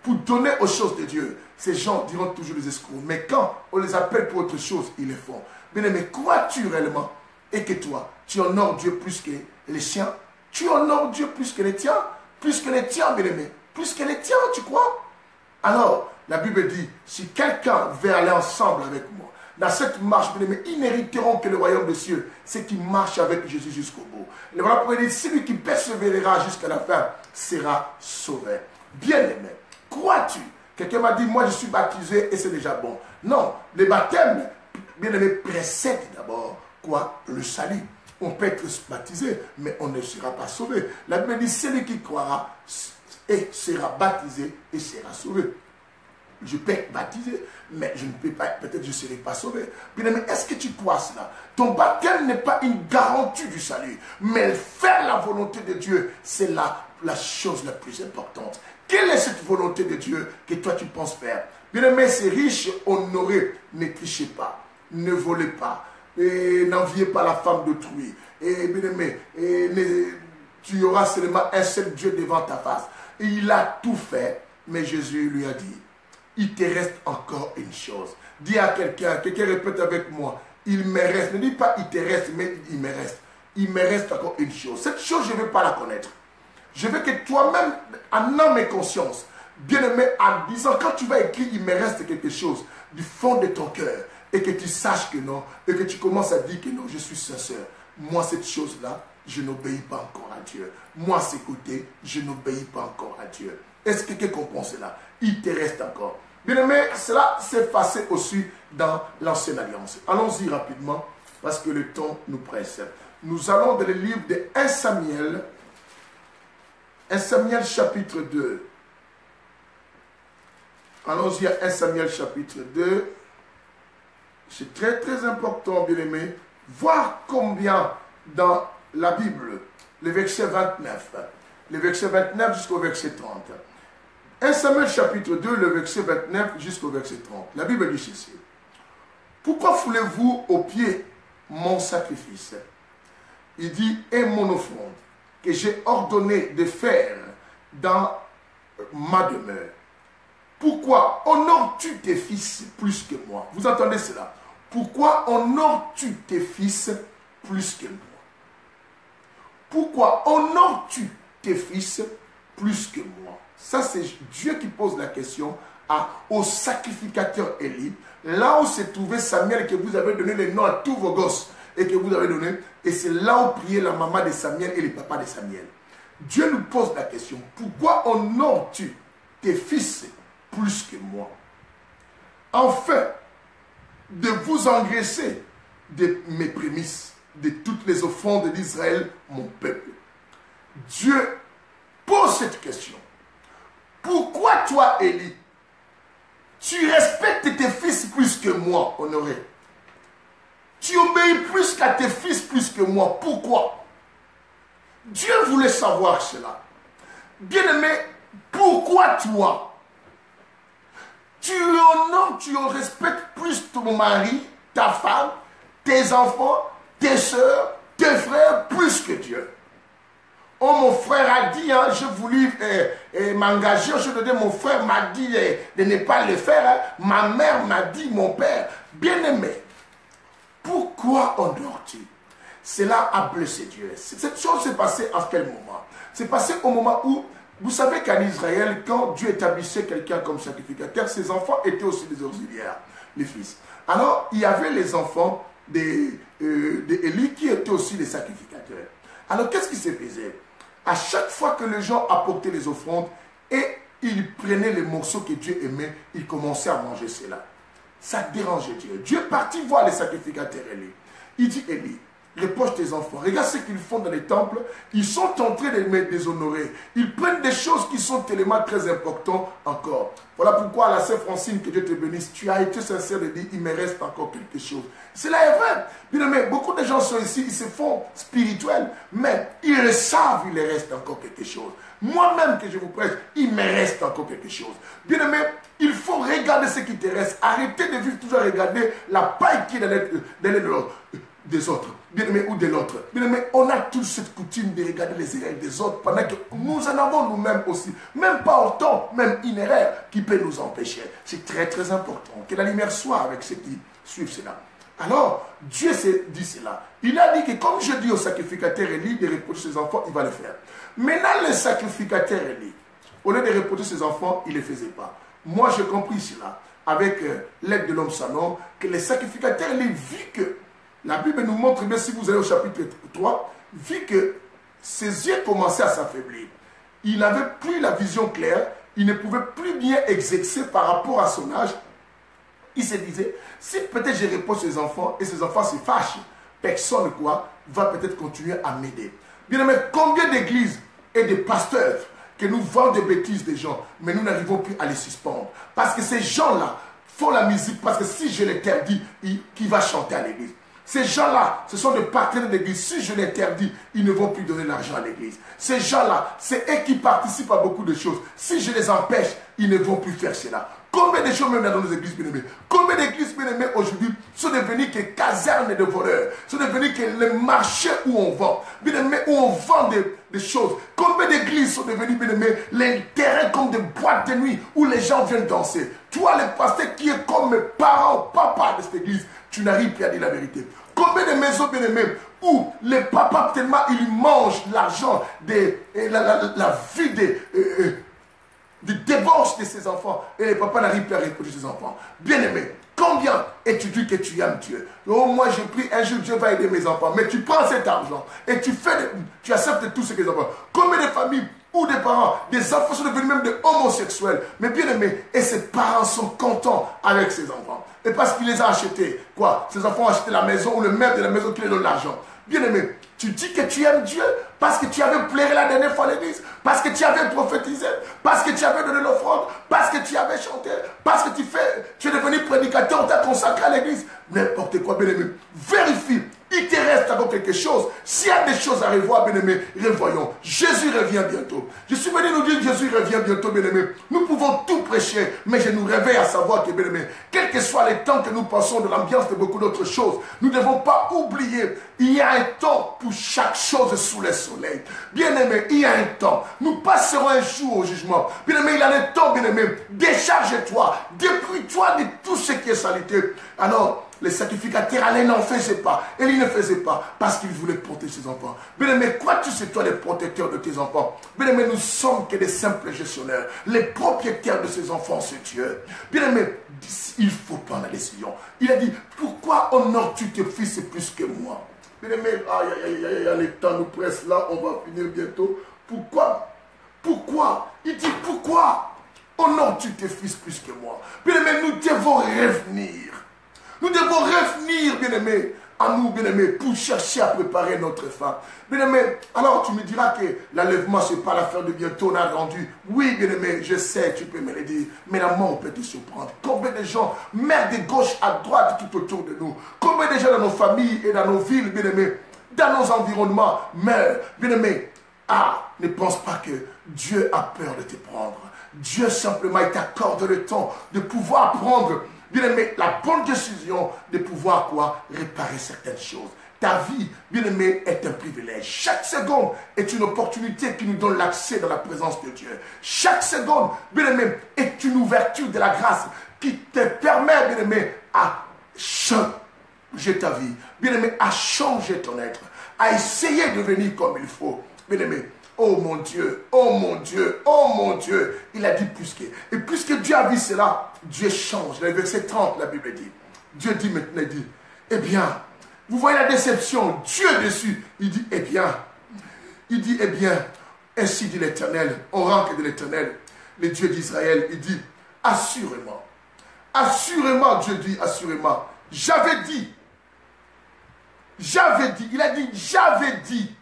pour donner aux choses de Dieu. Ces gens diront toujours des escrocs. Mais quand on les appelle pour autre chose, ils le font. Bien aimé, crois-tu réellement et que toi, tu honores Dieu plus que les siens? Tu honores Dieu plus que les tiens? Plus que les tiens, bien aimé? Plus que les tiens, tu crois? Alors, la Bible dit, si quelqu'un veut aller ensemble avec moi, dans cette marche, bien aimé, ils n'hériteront que le royaume des cieux, c'est qui marche avec Jésus jusqu'au bout. Le voilà pour dire, celui qui persévérera jusqu'à la fin sera sauvé. Bien aimé, crois-tu? Quelqu'un m'a dit, moi je suis baptisé et c'est déjà bon. Non, le baptême, bien aimé, précède d'abord quoi? Le salut. On peut être baptisé, mais on ne sera pas sauvé. La Bible dit, celui qui croira et sera baptisé et sera sauvé. Je peux être baptisé, mais je ne peux pas, peut-être je ne serai pas sauvé. Bien aimé, est-ce que tu crois cela? Ton baptême n'est pas une garantie du salut, mais faire la volonté de Dieu, c'est la chose la plus importante. Quelle est cette volonté de Dieu que toi tu penses faire? Bien aimé, ces riches honorés, ne trichez pas, ne volez pas, n'enviez pas la femme d'autrui. Et bien aimé, tu auras seulement un seul Dieu devant ta face. Et il a tout fait, mais Jésus lui a dit, il te reste encore une chose. Dis à quelqu'un répète avec moi, il me reste. Ne dis pas il te reste, mais il me reste. Il me reste encore une chose. Cette chose, je ne veux pas la connaître. Je veux que toi-même, en âme et conscience, bien-aimé, en disant, quand tu vas écrire, il me reste quelque chose du fond de ton cœur, et que tu saches que non, et que tu commences à dire que non, je suis sincère. Moi, cette chose-là, je n'obéis pas encore à Dieu. Moi, ce côté, je n'obéis pas encore à Dieu. Est-ce que quelqu'un comprend cela? Il te reste encore. Bien-aimé, cela s'est passé aussi dans l'Ancienne Alliance. Allons-y rapidement, parce que le temps nous presse. Nous allons dans le livre de 1 Samuel, 1 Samuel chapitre 2. Allons-y à 1 Samuel chapitre 2. C'est très très important, bien-aimé, voir combien dans la Bible, le verset 29, le verset 29 jusqu'au verset 30. 1 Samuel chapitre 2, le verset 29 jusqu'au verset 30. La Bible dit ceci. Pourquoi foulez-vous aux pieds mon sacrifice? Il dit, et mon offrande, que j'ai ordonné de faire dans ma demeure. Pourquoi honores-tu tes fils plus que moi? Vous entendez cela? Pourquoi honores-tu tes fils plus que moi? Pourquoi honores-tu tes fils plus que moi? Ça, c'est Dieu qui pose la question au sacrificateur Élie. Là où se trouvait Samuel, que vous avez donné le nom à tous vos gosses, et que vous avez donné, et c'est là où priait la maman de Samuel et le papa de Samuel. Dieu nous pose la question, pourquoi honores-tu tes fils plus que moi? Enfin, de vous engraisser de mes prémices, de toutes les offrandes d'Israël, mon peuple. Dieu pose cette question. Pourquoi toi, Élie, tu respectes tes fils plus que moi, Honoré? Tu obéis plus qu'à tes fils plus que moi. Pourquoi? Dieu voulait savoir cela. Bien-aimé, pourquoi toi? Tu honores, tu respectes plus ton mari, ta femme, tes enfants, tes soeurs, tes frères, plus que Dieu. Oh, mon frère a dit, hein, je voulais m'engager, aujourd'hui mon frère m'a dit de ne pas le faire, hein. Ma mère m'a dit, mon père, bien-aimé, pourquoi honores-tu? Cela a blessé Dieu. Cette chose s'est passée à quel moment? C'est passé au moment où, vous savez qu'en Israël, quand Dieu établissait quelqu'un comme sacrificateur, ses enfants étaient aussi des auxiliaires, les fils. Alors, il y avait les enfants d'Élie qui étaient aussi des sacrificateurs. Alors, qu'est-ce qui se faisait? À chaque fois que les gens apportaient les offrandes et ils prenaient les morceaux que Dieu aimait, ils commençaient à manger cela. Ça dérangeait Dieu. Dieu est parti voir les sacrificateurs Élie. Il dit, Élie, reproche tes enfants. Regarde ce qu'ils font dans les temples. Ils sont en train de me déshonorer. Ils prennent des choses qui sont tellement très importantes encore. Voilà pourquoi, la sœur Francine, que Dieu te bénisse, tu as été sincère de dire, il me reste encore quelque chose. Cela est vrai. Bien aimé, beaucoup de gens sont ici, ils se font spirituels, mais ils le savent, il leur reste encore quelque chose. Moi-même que je vous prêche, il me reste encore quelque chose. Bien aimé, il faut regarder ce qui te reste. Arrêtez de vivre toujours à regarder la paille qui est dans des autres, bien aimé, ou de l'autre. Bien aimé, on a tous cette coutume de regarder les erreurs des autres pendant que nous en avons nous-mêmes aussi. Même pas autant, même une erreur qui peut nous empêcher. C'est très très important que la lumière soit avec ceux qui suivent cela. Alors, Dieu s'est dit cela. Il a dit que comme je dis au sacrificateur Élie de reprocher ses enfants, il va le faire. Maintenant, le sacrificateur Élie, au lieu de reprocher ses enfants, il ne le faisait pas. Moi, j'ai compris cela avec l'aide de l'homme Salom, que le sacrificateur Élie vit que la Bible nous montre bien, si vous allez au chapitre 3, vu que ses yeux commençaient à s'affaiblir. Il n'avait plus la vision claire, il ne pouvait plus bien exercer par rapport à son âge. Il se disait, si peut-être je repose ses enfants et ses enfants se fâchent, personne va peut-être continuer à m'aider. Bien aimé, combien d'églises et de pasteurs que nous vendons des bêtises des gens, mais nous n'arrivons plus à les suspendre. Parce que ces gens-là font la musique, parce que si je l'interdis, qui va chanter à l'église? Ces gens-là, ce sont des partenaires de l'église. Si je l'interdis, ils ne vont plus donner l'argent à l'église. Ces gens-là, c'est eux qui participent à beaucoup de choses. Si je les empêche, ils ne vont plus faire cela. Combien de choses même dans nos églises bien-aimées? Combien d'églises bien-aimées aujourd'hui sont devenues que casernes de voleurs? Sont devenues que les marchés où on vend. Bien-aimés, où on vend des choses. Combien d'églises sont devenues bien-aimées les terrains comme des boîtes de nuit où les gens viennent danser? Toi, le pasteur qui est comme mes parents, papa de cette église, tu n'arrives plus à dire la vérité. Combien de maisons bien-aimées où les papas tellement ils mangent l'argent, la vie de débauche de ses enfants et les papas n'arrivent plus à reprocher ses enfants. Bien-aimé, combien et tu dis que tu aimes Dieu? Oh, moi j'ai pris un jour, Dieu va aider mes enfants. Mais tu prends cet argent et tu acceptes tout ce que les enfants. Combien de familles ou des parents, des enfants sont devenus même des homosexuels. Mais bien aimés, et ces parents sont contents avec ces enfants. Et parce qu'ils les ont achetés, quoi? Ces enfants ont acheté la maison ou le maître de la maison qui les donne l'argent. Bien aimé, tu dis que tu aimes Dieu parce que tu avais pleuré la dernière fois à l'église, parce que tu avais prophétisé, parce que tu avais donné l'offrande, parce que tu avais chanté, parce que tu es devenu prédicateur, tu as consacré à l'église. N'importe quoi, bien aimé. Vérifie. Il te reste encore quelque chose. S'il y a des choses à revoir, bien-aimé, revoyons. Jésus revient bientôt. Je suis venu nous dire que Jésus revient bientôt, bien-aimé. Nous pouvons tout prêcher, mais je nous réveille à savoir que, bien-aimé, quel que soit les temps que nous passons de l'ambiance de beaucoup d'autres choses, nous ne devons pas oublier, il y a un temps pour chaque chose sous le soleil. Bien-aimé, il y a un temps. Nous passerons un jour au jugement. Bien-aimé, il y a un temps, bien-aimé. Décharge-toi, dépouille-toi de tout ce qui est saleté. Alors, les sacrificateurs allaient n'en faisaient pas. Et ils ne faisaient pas parce qu'ils voulaient protéger ses enfants. Bien-aimé, crois-tu c'est toi le protecteur de tes enfants? Bien-aimé, nous sommes que des simples gestionnaires. Les propriétaires de ces enfants, c'est Dieu. Bien-aimé, il faut prendre la décision. Il a dit, pourquoi honores-tu tes fils plus que moi? Bien-aimé, les temps nous pressent là, on va finir bientôt. Pourquoi? Il dit, pourquoi honores-tu tes fils plus que moi? Bien-aimé, nous devons revenir. Nous devons revenir, bien-aimés, à nous, bien-aimés, pour chercher à préparer notre femme. Bien-aimés, alors tu me diras que l'enlèvement, ce n'est pas l'affaire de bientôt, on a rendu. Oui, bien-aimé, je sais, tu peux me le dire, mais la mort peut te surprendre. Combien de gens meurent de gauche à droite tout autour de nous? Combien de gens dans nos familles et dans nos villes, bien-aimés, dans nos environnements meurent? Bien-aimés, ne pense pas que Dieu a peur de te prendre. Dieu simplement, il t'accorde le temps de pouvoir prendre, bien-aimé, la bonne décision de pouvoir réparer certaines choses. Ta vie, bien-aimé, est un privilège. Chaque seconde est une opportunité qui nous donne l'accès dans la présence de Dieu. Chaque seconde, bien-aimé, est une ouverture de la grâce qui te permet, bien-aimé, à changer ta vie. Bien-aimé, à changer ton être. À essayer de venir comme il faut. Bien-aimé, oh mon Dieu, oh mon Dieu, oh mon Dieu. Il a dit puisque. Et puisque Dieu a vu cela, Dieu change. Le verset 30, la Bible dit. Dieu dit maintenant, il dit, eh bien, vous voyez la déception, Dieu dessus. Il dit, eh bien, ainsi dit l'Éternel, au rang de l'Éternel, le Dieu d'Israël, il dit, assurément, Assurément, Dieu dit, assurément. J'avais dit, il a dit, j'avais dit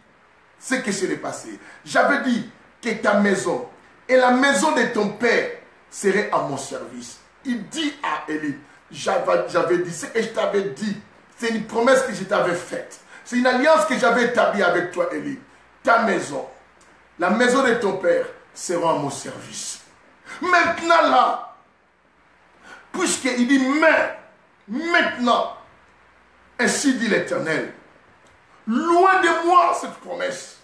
ce que serait passé. J'avais dit que ta maison et la maison de ton père seraient à mon service. Il dit à Élie, j'avais dit ce que je t'avais dit. C'est une promesse que je t'avais faite. C'est une alliance que j'avais établie avec toi, Élie. Ta maison, la maison de ton père sera à mon service. Maintenant là, puisqu'il dit, mais maintenant, ainsi dit l'Éternel, loin de moi cette promesse.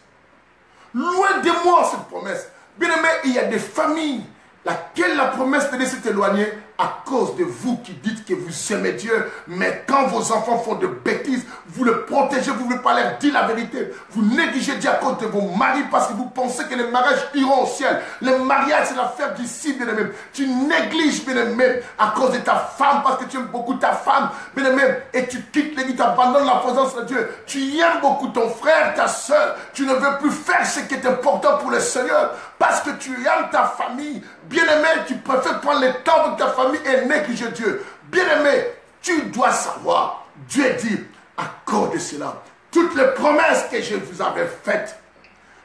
Loin de moi cette promesse. Bien aimé, il y a des familles laquelle la promesse de Dieu s'est éloignée à cause de vous qui dites que vous aimez Dieu, mais quand vos enfants font de bêtises, vous le protégez, vous ne voulez pas leur dire la vérité. Vous négligez Dieu à cause de vos maris parce que vous pensez que les mariages iront au ciel. Le mariage, c'est l'affaire d'ici, bien aimé. Tu négliges, bien aimé, à cause de ta femme parce que tu aimes beaucoup ta femme, bien aimé, et tu quittes l'église, tu abandonnes la présence de Dieu. Tu aimes beaucoup ton frère, ta soeur. Tu ne veux plus faire ce qui est important pour le Seigneur parce que tu aimes ta famille. Bien-aimé, tu préfères prendre le temps de ta famille et négliger Dieu. Bien-aimé, tu dois savoir, Dieu dit, à cause de cela, toutes les promesses que je vous avais faites,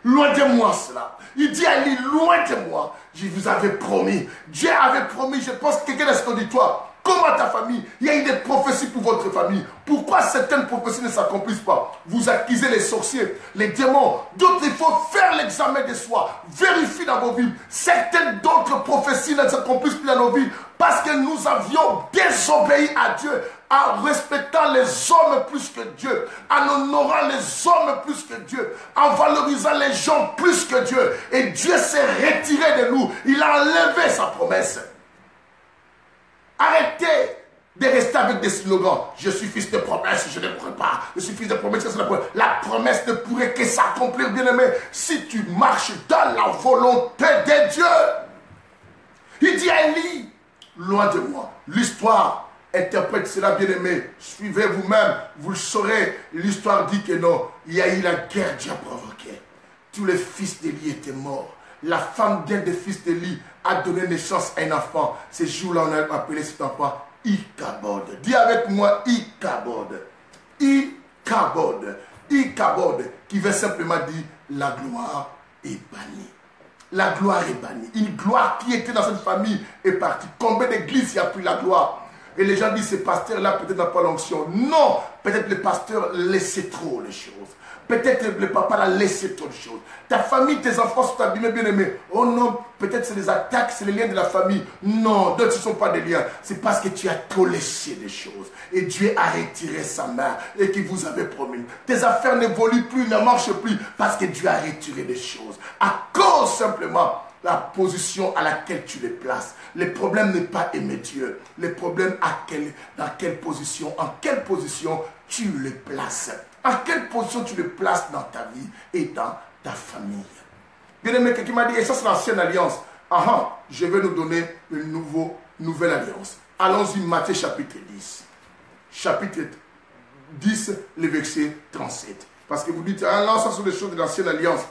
loin de moi cela. Il dit à lui, loin de moi, je vous avais promis. Dieu avait promis, je pense que quelqu'un dans cet auditoire, comme à ta famille, il y a eu des prophéties pour votre famille. Pourquoi certaines prophéties ne s'accomplissent pas? Vous accusez les sorciers, les démons. D'autres, il faut faire l'examen de soi. Vérifier dans vos vies. Certaines d'autres prophéties ne s'accomplissent plus dans nos vies parce que nous avions désobéi à Dieu en respectant les hommes plus que Dieu, en honorant les hommes plus que Dieu, en valorisant les gens plus que Dieu. Et Dieu s'est retiré de nous. Il a enlevé sa promesse. Arrêtez de rester avec des slogans. Je suis fils de promesse, je ne pourrai pas. Je suis fils de promesse, c'est la promesse. La promesse ne pourrait que s'accomplir, bien-aimé, si tu marches dans la volonté de Dieu. Il dit à Élie, loin de moi. L'histoire interprète cela, bien-aimé. Suivez vous-même, vous le saurez. L'histoire dit que non, il y a eu la guerre Dieu a provoquée. Tous les fils d'Élie étaient morts. La femme d'un des fils d'Élie a donné naissance à un enfant. Ce jour-là, on a appelé cet enfant Ichabod. Dis avec moi Ichabod. Ichabod. Ichabod, qui veut simplement dire la gloire est bannie. La gloire est bannie. Une gloire qui était dans cette famille est partie. Combien d'églises il y a pris la gloire? Et les gens disent, ce pasteur-là peut-être n'a pas l'onction. Non, peut-être le pasteur laissait trop les choses. Peut-être le papa l'a laissé trop de choses. Ta famille, tes enfants sont abîmés, bien aimés. Oh non, peut-être c'est les attaques, c'est les liens de la famille. Non, d'autres, ce ne sont pas des liens. C'est parce que tu as trop laissé des choses. Et Dieu a retiré sa main et qu'il vous avait promis. Tes affaires n'évoluent plus, ne marchent plus parce que Dieu a retiré des choses. À cause simplement la position à laquelle tu les places. Le problème n'est pas aimer Dieu. Le problème dans quelle position, en quelle position tu les places. En quelle position tu les places dans ta vie et dans ta famille. Bien aimé, quelqu'un m'a dit, et ça c'est l'ancienne alliance. Je vais nous donner une nouvelle alliance. Allons-y, Matthieu chapitre 10. Chapitre 10, le verset 37. Parce que vous dites, ah non, ça sont des choses de l'ancienne alliance.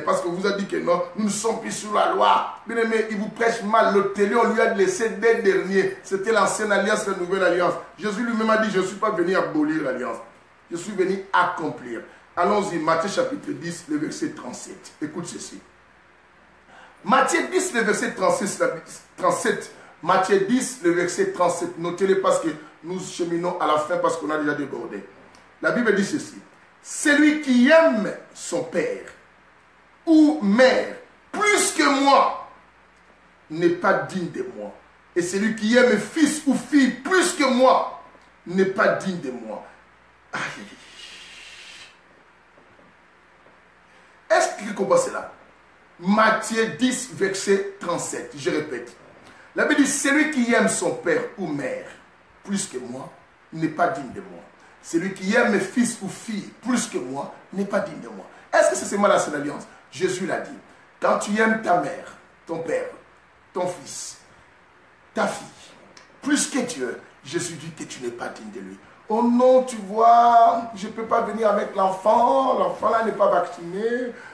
Parce que vous a dit que non, nous ne sommes plus sous la loi. Bien aimé, il vous prêche mal. Le télé, on lui a laissé dès le dernier. C'était l'ancienne alliance, la nouvelle alliance. Jésus lui-même a dit, je ne suis pas venu abolir l'alliance. Je suis venu accomplir. Allons-y, Matthieu chapitre 10, le verset 37. Écoute ceci. Matthieu 10, le verset 37. Matthieu 10, le verset 37. Notez-le parce que nous cheminons à la fin parce qu'on a déjà débordé. La Bible dit ceci. Celui qui aime son père ou mère plus que moi n'est pas digne de moi. Et celui qui aime fils ou fille plus que moi n'est pas digne de moi. Est-ce que tu comprends cela? Matthieu 10, verset 37. Je répète. La Bible dit, celui qui aime son père ou mère plus que moi n'est pas digne de moi. Celui qui aime fils ou fille plus que moi n'est pas digne de moi. Est-ce que c'est seulement la seule alliance? Jésus l'a dit. Quand tu aimes ta mère, ton père, ton fils, ta fille, plus que Dieu, Jésus dit que tu n'es pas digne de lui. Oh non, tu vois, je ne peux pas venir avec l'enfant là n'est pas vacciné.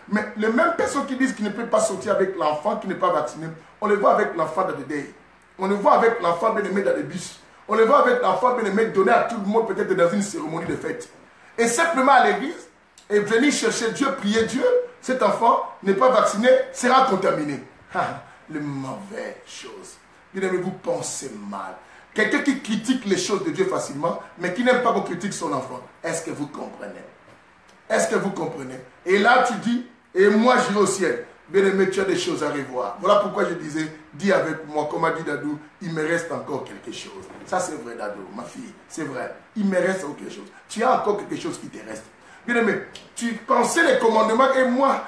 Mais les mêmes personnes qui disent qu'ils ne peuvent pas sortir avec l'enfant qui n'est pas vacciné, on les voit avec l'enfant dans le deuil. On le voit avec l'enfant bien-aimé dans les bus. On le voit avec l'enfant bien-aimé donné à tout le monde peut-être dans une cérémonie de fête. Et simplement à l'église, et venir chercher Dieu, prier Dieu, cet enfant n'est pas vacciné, sera contaminé. Les mauvaises choses. Bien-aimé, vous pensez mal. Quelqu'un qui critique les choses de Dieu facilement, mais qui n'aime pas qu'on critique son enfant. Est-ce que vous comprenez? Est-ce que vous comprenez? Et là, tu dis, et moi j'irai au ciel. Bien-aimé, tu as des choses à revoir. Voilà pourquoi je disais, dis avec moi, comme a dit Dadou, il me reste encore quelque chose. Ça c'est vrai, Dadou, ma fille, c'est vrai. Il me reste encore quelque chose. Tu as encore quelque chose qui te reste. Bien-aimé, tu pensais les commandements et moi,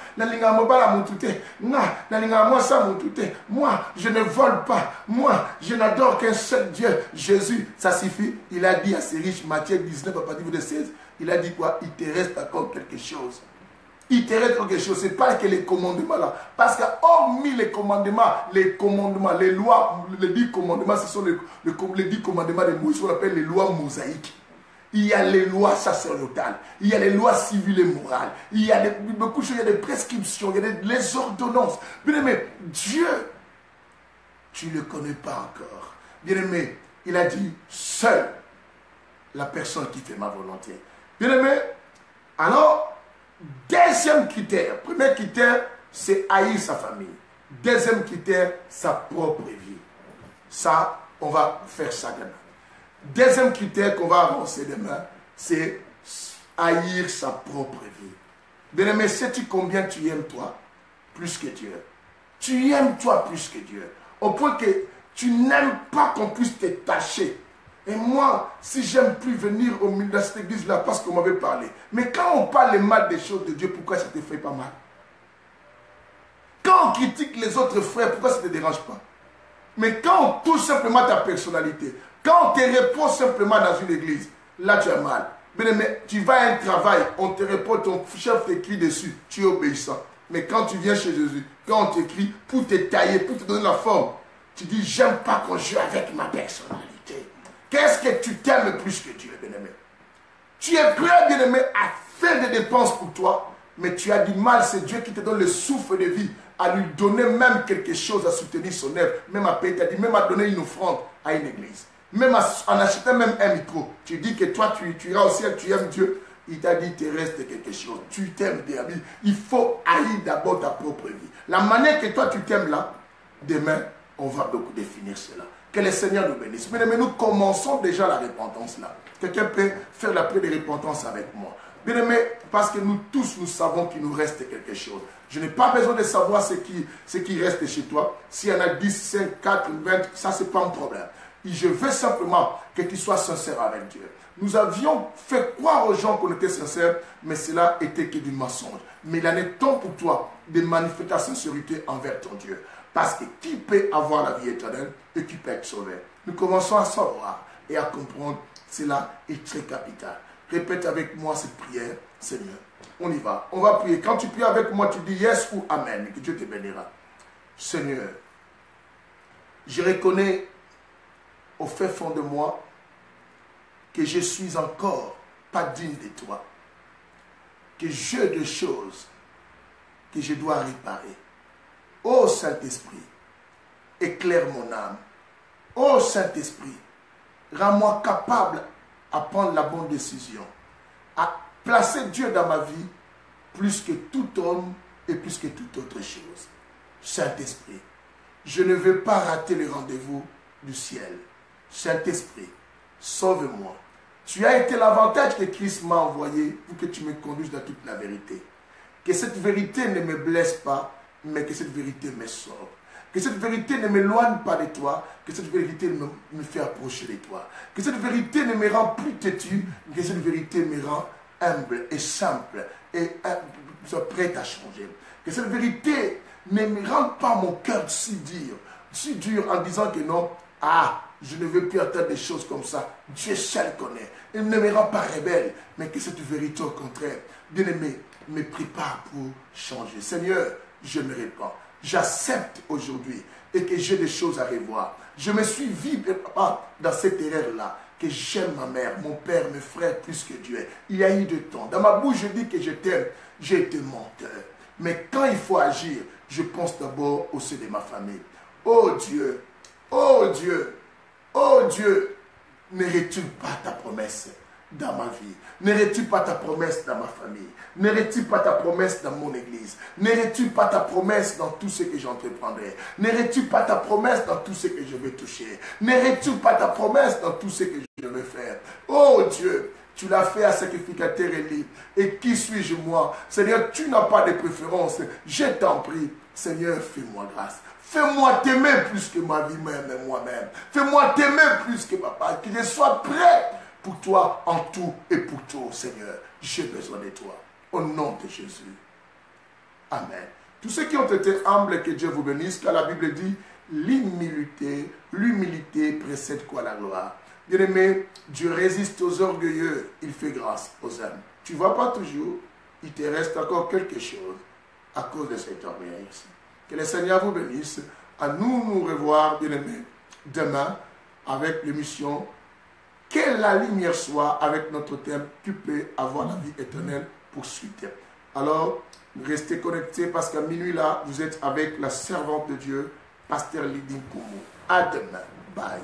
moi, je ne vole pas. Moi, je n'adore qu'un seul Dieu, Jésus. Ça suffit. Il a dit à ces riches, Matthieu 19, à partir de 16, il a dit quoi? Il te reste encore quelque chose. Il te reste quelque chose. Ce n'est pas que les commandements là. Parce que hormis les commandements, les lois, les 10 commandements, ce sont les 10 commandements de Moïse, on appelle les lois mosaïques. Il y a les lois sacerdotales, il y a les lois civiles et morales, il y a beaucoup de choses, il y a des prescriptions, il y a les ordonnances. Bien-aimé, Dieu, tu ne le connais pas encore. Bien-aimé, il a dit, seule la personne qui fait ma volonté. Bien-aimé, alors, deuxième critère, premier critère, c'est haïr sa famille. Deuxième critère, sa propre vie. Ça, on va faire ça demain. Deuxième critère qu'on va avancer demain, c'est haïr sa propre vie. Bien-aimé, sais-tu combien tu aimes toi plus que Dieu? Tu aimes toi plus que Dieu. Au point que tu n'aimes pas qu'on puisse te tâcher. Et moi, si j'aime plus venir au milieu de cette église-là parce qu'on m'avait parlé. Mais quand on parle mal des choses de Dieu, pourquoi ça ne te fait pas mal? Quand on critique les autres frères, pourquoi ça ne te dérange pas? Mais quand on touche simplement ta personnalité, quand on te répond simplement dans une église, là tu as mal. Mais tu vas à un travail, on te répond, ton chef t'écrit dessus, tu es obéissant. Mais quand tu viens chez Jésus, quand on t'écrit pour te tailler, pour te donner la forme, tu dis, j'aime pas qu'on joue avec ma personnalité. Qu'est-ce que tu t'aimes plus que Dieu, bien-aimé? Tu es prêt, bien-aimé, à faire des dépenses pour toi, mais tu as du mal, c'est Dieu qui te donne le souffle de vie, à lui donner même quelque chose à soutenir son œuvre, même à payer, même à donner une offrande à une église. Même en achetant même un micro, tu dis que toi tu iras au ciel, tu aimes Dieu, il t'a dit il te reste quelque chose, tu t'aimes des amis. Il faut haïr d'abord ta propre vie. La manière que toi tu t'aimes là, demain on va beaucoup définir cela. Que le Seigneur nous bénisse. Mais nous commençons déjà la repentance là. Quelqu'un peut faire la prière de repentance avec moi. Bien aimé, parce que nous tous nous savons qu'il nous reste quelque chose. Je n'ai pas besoin de savoir ce qui reste chez toi. S'il y en a 10, 5, 4, 20, ça c'est pas un problème. Et je veux simplement que tu sois sincère avec Dieu. Nous avions fait croire aux gens qu'on était sincères, mais cela était que du mensonge. Mais il en est temps pour toi de manifester ta sincérité envers ton Dieu. Parce que qui peut avoir la vie éternelle et qui peut être sauvé? Nous commençons à savoir et à comprendre. Cela est très capital. Répète avec moi cette prière, Seigneur. On y va. On va prier. Quand tu pries avec moi, tu dis yes ou amen. Et que Dieu te bénira. Seigneur, je reconnais au fait fond de moi que je suis encore pas digne de toi, que j'ai des choses que je dois réparer. Ô Saint-Esprit, éclaire mon âme. Ô Saint-Esprit, rends-moi capable à prendre la bonne décision, à placer Dieu dans ma vie plus que tout homme et plus que toute autre chose. Saint-Esprit, je ne veux pas rater le rendez-vous du ciel. Saint-Esprit, sauve-moi. Tu as été l'avantage que Christ m'a envoyé pour que tu me conduises dans toute la vérité. Que cette vérité ne me blesse pas, mais que cette vérité me sauve. Que cette vérité ne m'éloigne pas de toi, que cette vérité me fait approcher de toi. Que cette vérité ne me rend plus têtu, mais que cette vérité me rend humble et simple et prête à changer. Que cette vérité ne me rende pas mon cœur si dur en disant que non, je ne veux plus entendre des choses comme ça. Dieu seul connaît. Il ne me rend pas rebelle, mais que cette vérité, au contraire, bien-aimé, me prépare pour changer. Seigneur, je me répands. J'accepte aujourd'hui et que j'ai des choses à revoir. Je me suis vu, papa, dans cette erreur-là, que j'aime ma mère, mon père, mes frères plus que Dieu. Il y a eu de temps. Dans ma bouche, je dis que je t'aime. J'ai été menteur. Mais quand il faut agir, je pense d'abord au sein de ma famille. Oh Dieu, Oh Dieu, n'hérite-tu pas ta promesse dans ma vie? N'hérite-tu pas ta promesse dans ma famille? N'hérite-tu pas ta promesse dans mon église? N'hérite-tu pas ta promesse dans tout ce que j'entreprendrai? N'hérite-tu pas ta promesse dans tout ce que je vais toucher? N'hérite-tu pas ta promesse dans tout ce que je vais faire? Oh Dieu, tu l'as fait à sacrificateur Élie. Et qui suis-je moi? Seigneur, tu n'as pas de préférence. Je t'en prie, Seigneur, fais-moi grâce. Fais-moi t'aimer plus que ma vie même et moi-même. Fais-moi t'aimer plus que papa. Que je sois prêt pour toi en tout et pour tout, Seigneur. J'ai besoin de toi. Au nom de Jésus. Amen. Tous ceux qui ont été humbles, que Dieu vous bénisse, car la Bible dit, l'humilité précède quoi la gloire. Bien-aimé, Dieu résiste aux orgueilleux, il fait grâce aux hommes. Tu ne vois pas toujours, il te reste encore quelque chose à cause de cet orgueil ici. Que le Seigneur vous bénisse. À nous revoir, bien-aimés, demain, avec l'émission que la lumière soit, avec notre thème, tu peux avoir la vie éternelle poursuite. Alors, restez connectés parce qu'à minuit là, vous êtes avec la servante de Dieu, Pasteur Lydie Koumou. À demain. Bye.